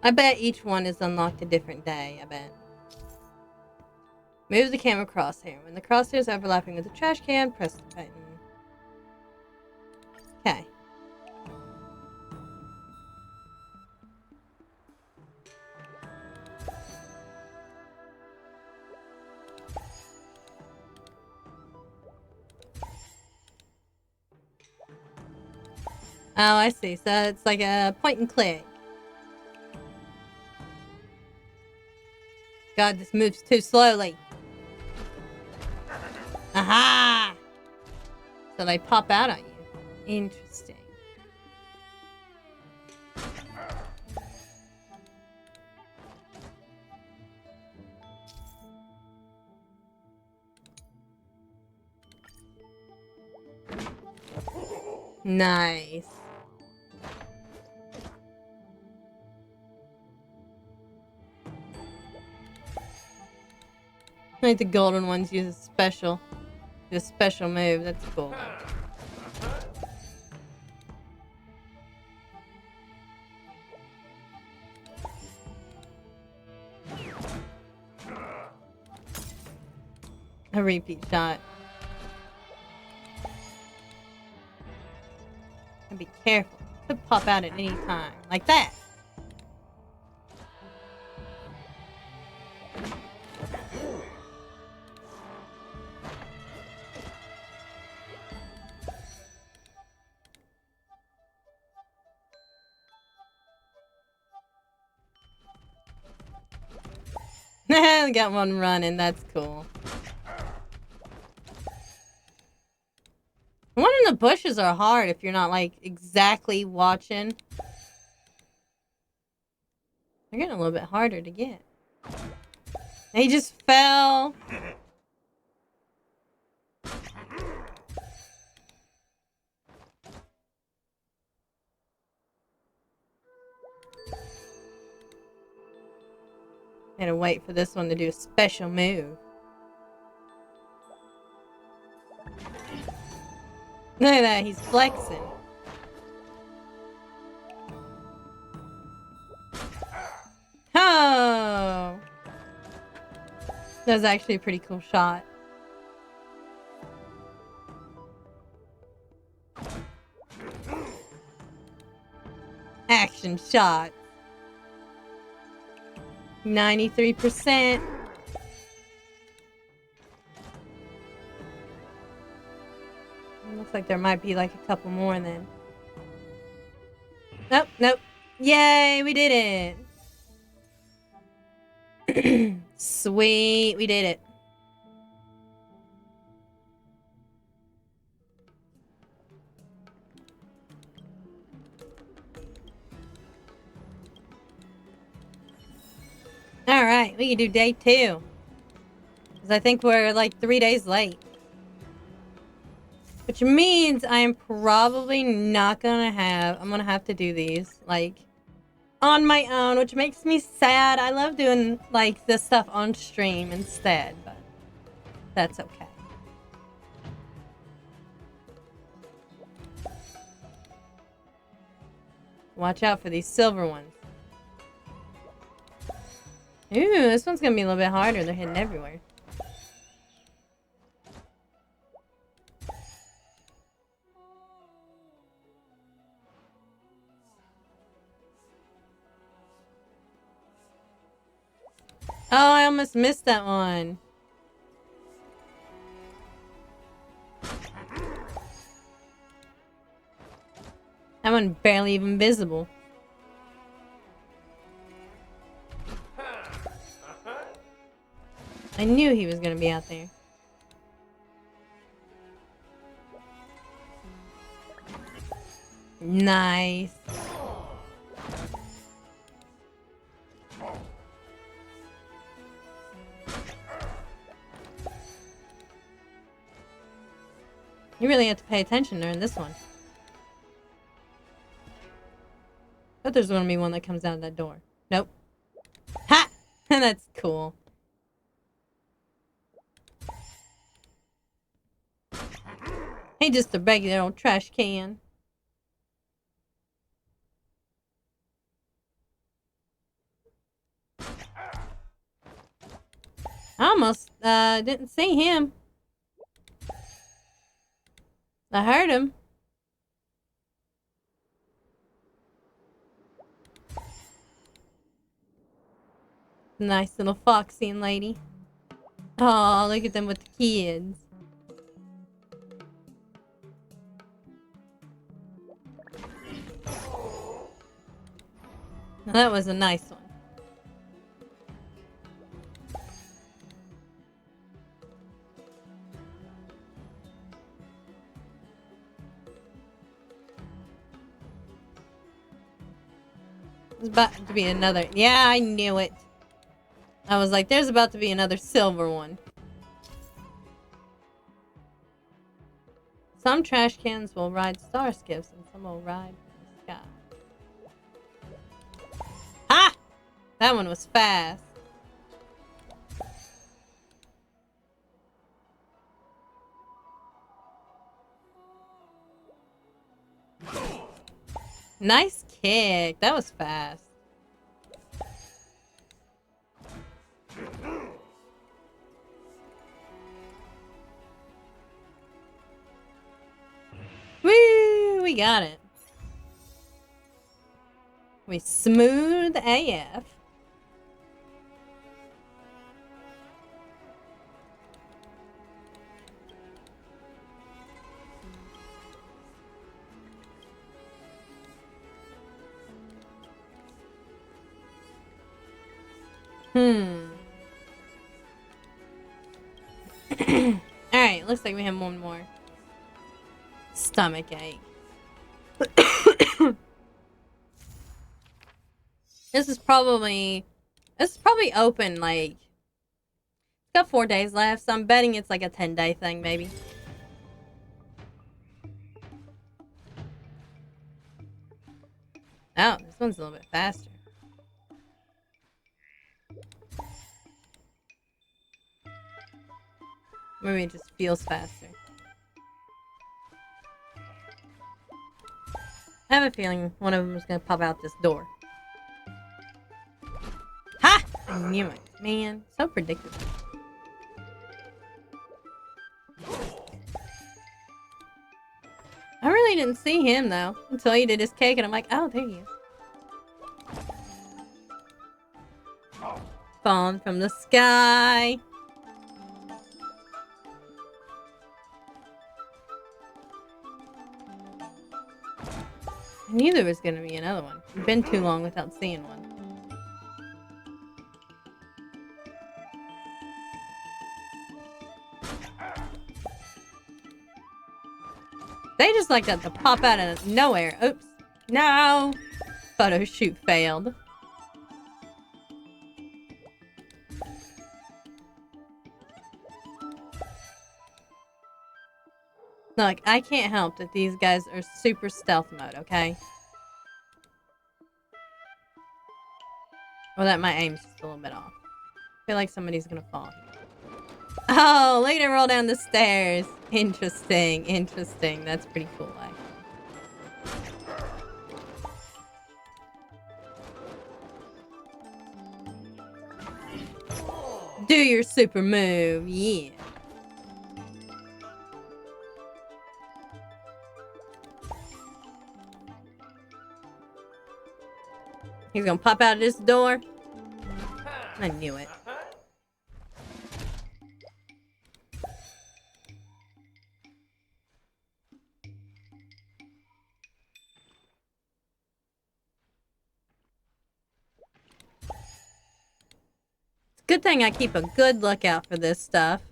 I bet each one is unlocked a different day, I bet. Move the camera crosshair. When the crosshair is overlapping with the trash can, press the button. Okay. Oh, I see. So it's like a point and click. God, this moves too slowly. Aha! So they pop out at you. Interesting. Nice. I think the golden ones use a special move. That's cool. A repeat shot. And be careful. Could pop out at any time. Like that. Got one running. That's cool. The one in the bushes are hard if you're not, like, exactly watching. They're getting a little bit harder to get. He just fell. Gotta wait for this one to do a special move. Look at that, he's flexing. Oh! That was actually a pretty cool shot. Action shot. 93%. Looks like there might be like a couple more then. Nope, nope. Yay, we did it. Sweet, we did it. Alright, we can do day 2. Because I think we're like 3 days late. Which means I'm probably not gonna have... I'm gonna have to do these, like, on my own, which makes me sad. I love doing, like, this stuff on stream instead, but that's okay. Watch out for these silver ones. Ooh, this one's gonna be a little bit harder. They're hidden everywhere. Oh, I almost missed that one. That one barely even visible. I knew he was gonna be out there. Nice. You really have to pay attention during this one. But there's gonna be one that comes out of that door. Nope. Ha! That's cool. Hey, just a regular old trash can. I almost didn't see him. I heard him. Nice little foxy lady. Oh, look at them with the kids. Now that was a nice one. There's about to be another. Yeah, I knew it. I was like, there's about to be another silver one. Some trash cans will ride star skiffs and some will ride the sky. Ah! That one was fast. Nice kick. That was fast. Woo! We got it. We smooth AF. Alright, looks like we have one more. Stomach ache. This is probably open, like, it's got 4 days left, so I'm betting it's like a 10-day thing, maybe. Oh, this one's a little bit faster. Maybe it just feels faster. I have a feeling one of them is gonna pop out this door. Ha! I knew it. Man, so predictable. I really didn't see him, though, until he did his cake, and I'm like, oh, there he is. Falling from the sky. I knew there was going to be another one. It's been too long without seeing one. They just like that to pop out of nowhere. Oops. No! Photo shoot failed. Look, I can't help that these guys are super stealth mode, okay? Or that my aim's just a little bit off. I feel like somebody's gonna fall. Oh, look at it roll down the stairs. Interesting, interesting. That's pretty cool, actually. Do your super move, yeah. He's gonna pop out of this door. I knew it. It's a good thing I keep a good lookout for this stuff.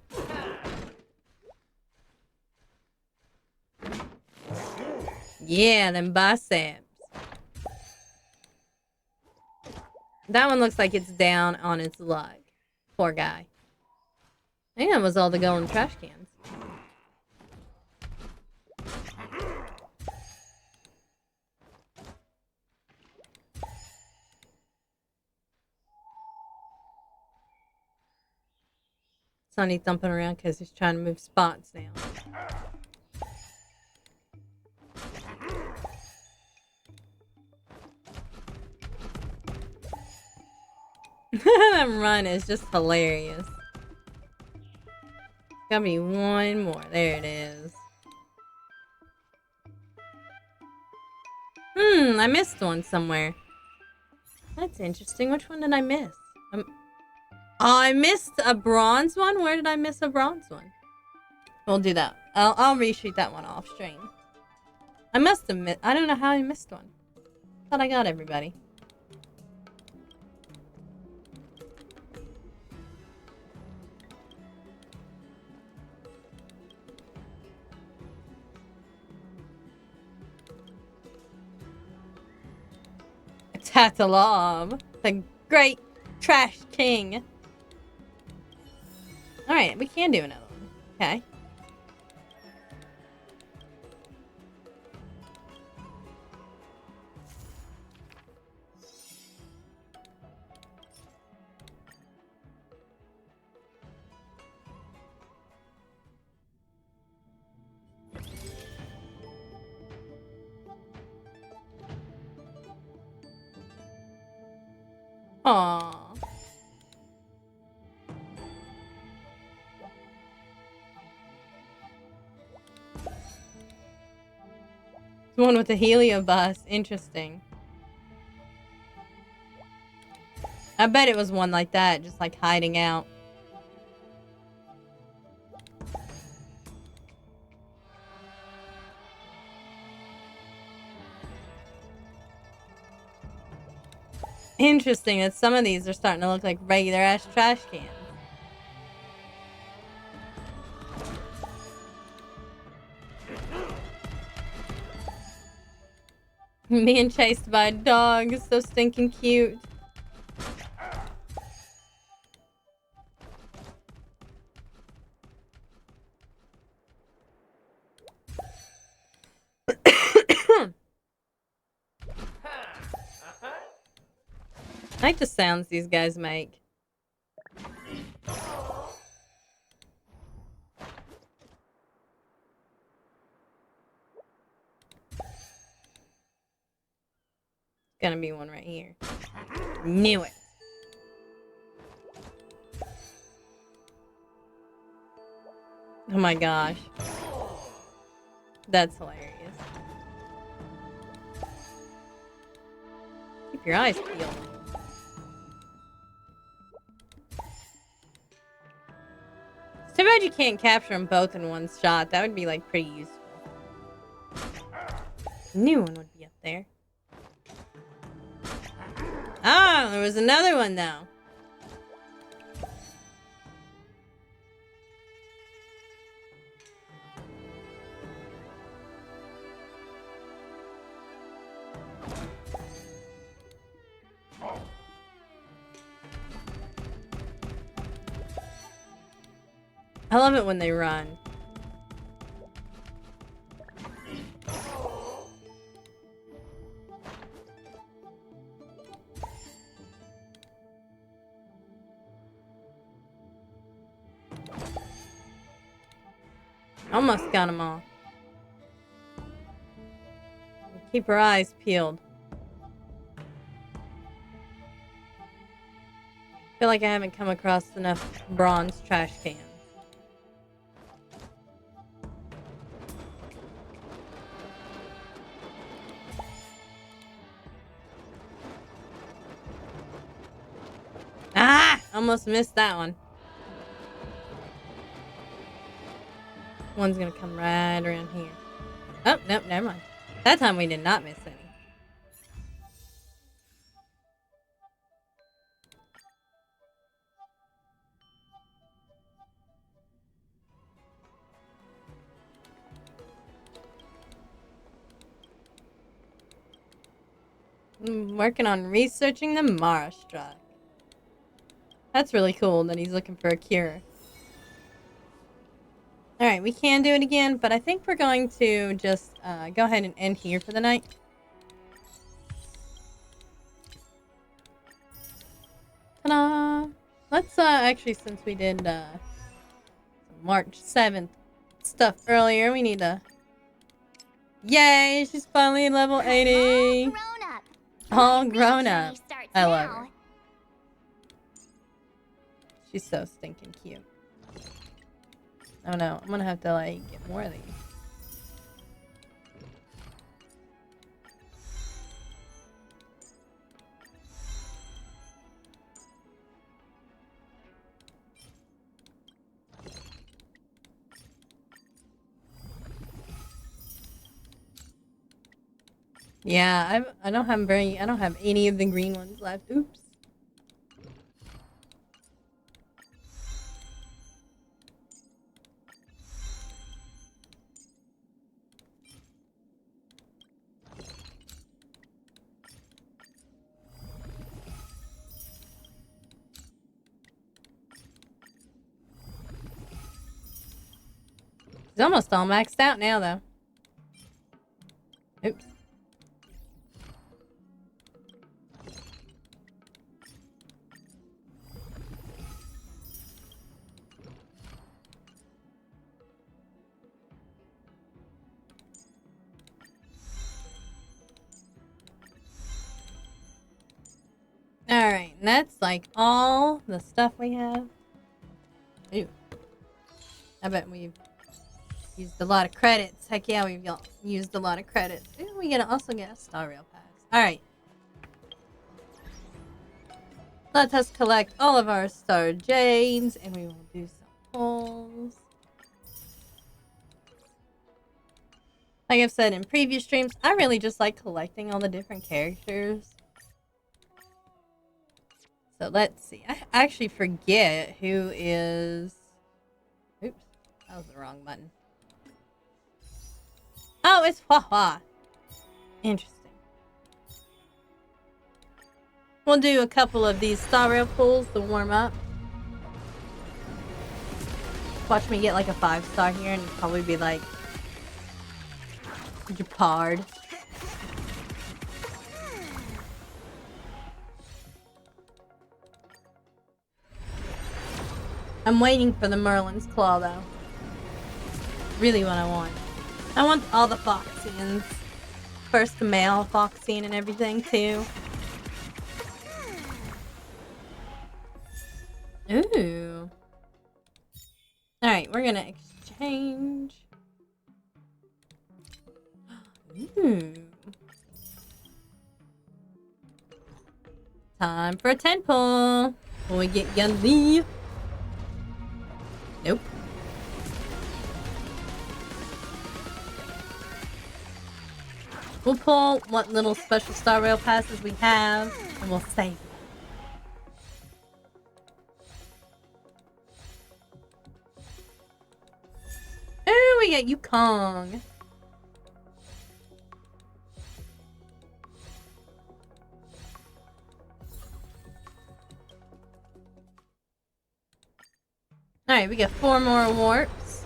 Yeah, them biceps. That one looks like it's down on its luck. Poor guy. I think that was all the golden trash cans. Sonny thumping around because he's trying to move spots now. That run is just hilarious. Gotta be one more. There it is. I missed one somewhere. That's interesting. Which one did I miss? Oh, I missed a bronze one? Where did I miss a bronze one? We'll do that. I'll reshoot that one off stream. I must have missed. I don't know how I missed one. Thought I got everybody. Catalog, the great trash king. Alright, we can do another one. Okay. Aww. The one with the Helio bus. Interesting. I bet it was one like that, just like hiding out. Interesting that some of these are starting to look like regular ass trash cans. Being chased by a dog is so stinking cute. I like the sounds these guys make. Gonna be one right here. Knew it. Oh my gosh. That's hilarious. Keep your eyes peeled. It's too bad you can't capture them both in one shot. That would be like pretty useful. New one would be up there. Oh, there was another one though. I love it when they run. Almost got them all. Keep her eyes peeled. Feel like I haven't come across enough bronze trash cans. Ah! Almost missed that one. One's gonna come right around here. Oh, nope, never mind. That time we did not miss any. I'm working on researching the Marastruck. That's really cool that he's looking for a cure. Alright, we can do it again, but I think we're going to just go ahead and end here for the night. Ta-da! Let's, actually, since we did, March 7th stuff earlier, we need to... Yay! She's finally level 80! All grown up. I love her. She's so stinking cute. Oh no, I'm gonna have to like get more of these. Yeah, I don't have any of the green ones left. Oops. It's almost all maxed out now, though. Oops. Alright, and that's like all the stuff we have. Ooh. I bet we've used a lot of credits. Heck yeah, we've used a lot of credits. Ooh, we also get a Star Rail pass. Alright. Let us collect all of our Star Jades, and we will do some pulls. Like I've said in previous streams, I really just like collecting all the different characters. So let's see. I actually forget who is... Oops. That was the wrong button. Oh, it's Hua Hua. Interesting. We'll do a couple of these Star Rail pulls to warm up. Watch me get like a 5-star here and probably be like... Japard. I'm waiting for the Merlin's Claw, though. Really what I want. I want all the Foxians. First male Foxian and everything, too. Ooh. Alright, we're gonna exchange. Ooh. Time for a 10 pull. Will we get Yunli? Nope. We'll pull what little special Star Rail passes we have, and we'll save them. Ooh, we got Yukong. Alright, we got 4 more warps.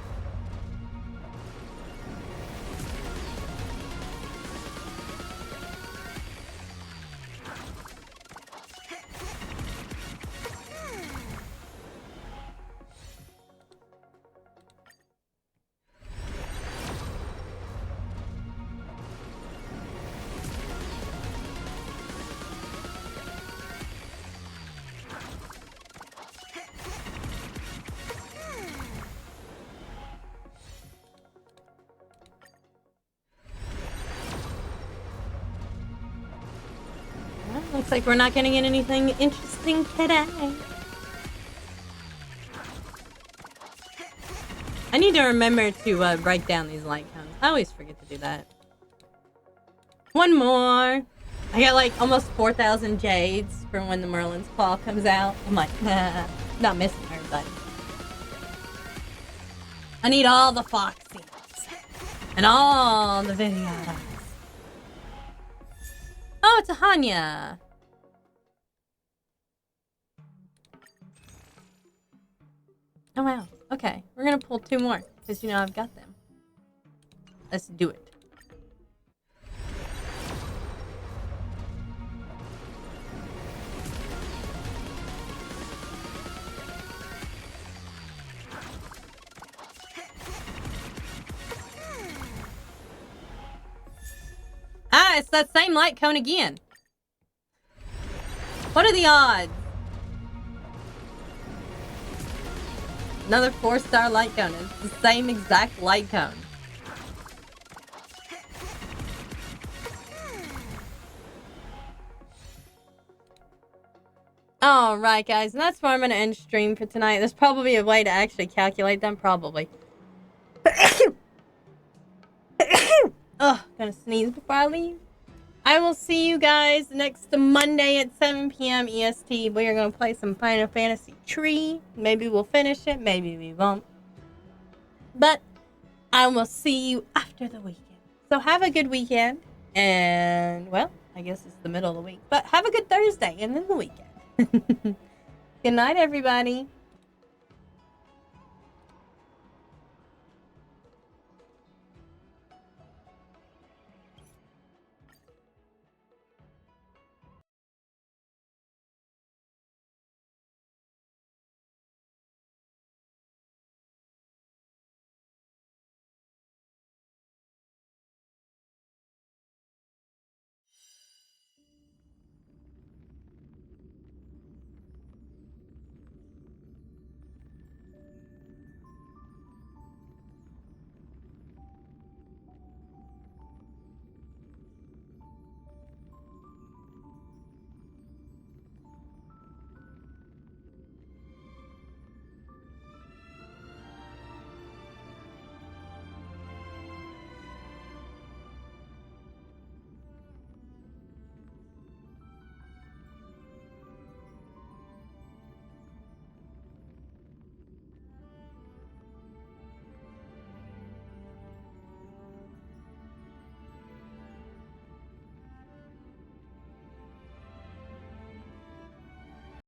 Well, looks like we're not getting anything interesting today. I need to remember to write down these light cones. I always forget to do that. One more. I got like almost 4,000 jades for when the Merlin's Claw comes out. I'm like, nah, not missing her, but I need all the Foxies and all the Videotas. Oh, it's a Hanya. Oh wow. Okay, we're gonna pull 2 more because you know I've got them. Let's do it. Ah, it's that same light cone again. What are the odds? Another 4-star light cone. It's the same exact light cone. Alright guys, and that's where I'm going to end stream for tonight. There's probably a way to actually calculate them, probably. Ugh, gonna sneeze before I leave. I will see you guys next Monday at 7 p.m. EST. We are going to play some Final Fantasy Tree. Maybe we'll finish it, maybe we won't. But I will see you after the weekend. So have a good weekend. And, well, I guess it's the middle of the week. But have a good Thursday and then the weekend. Good night, everybody.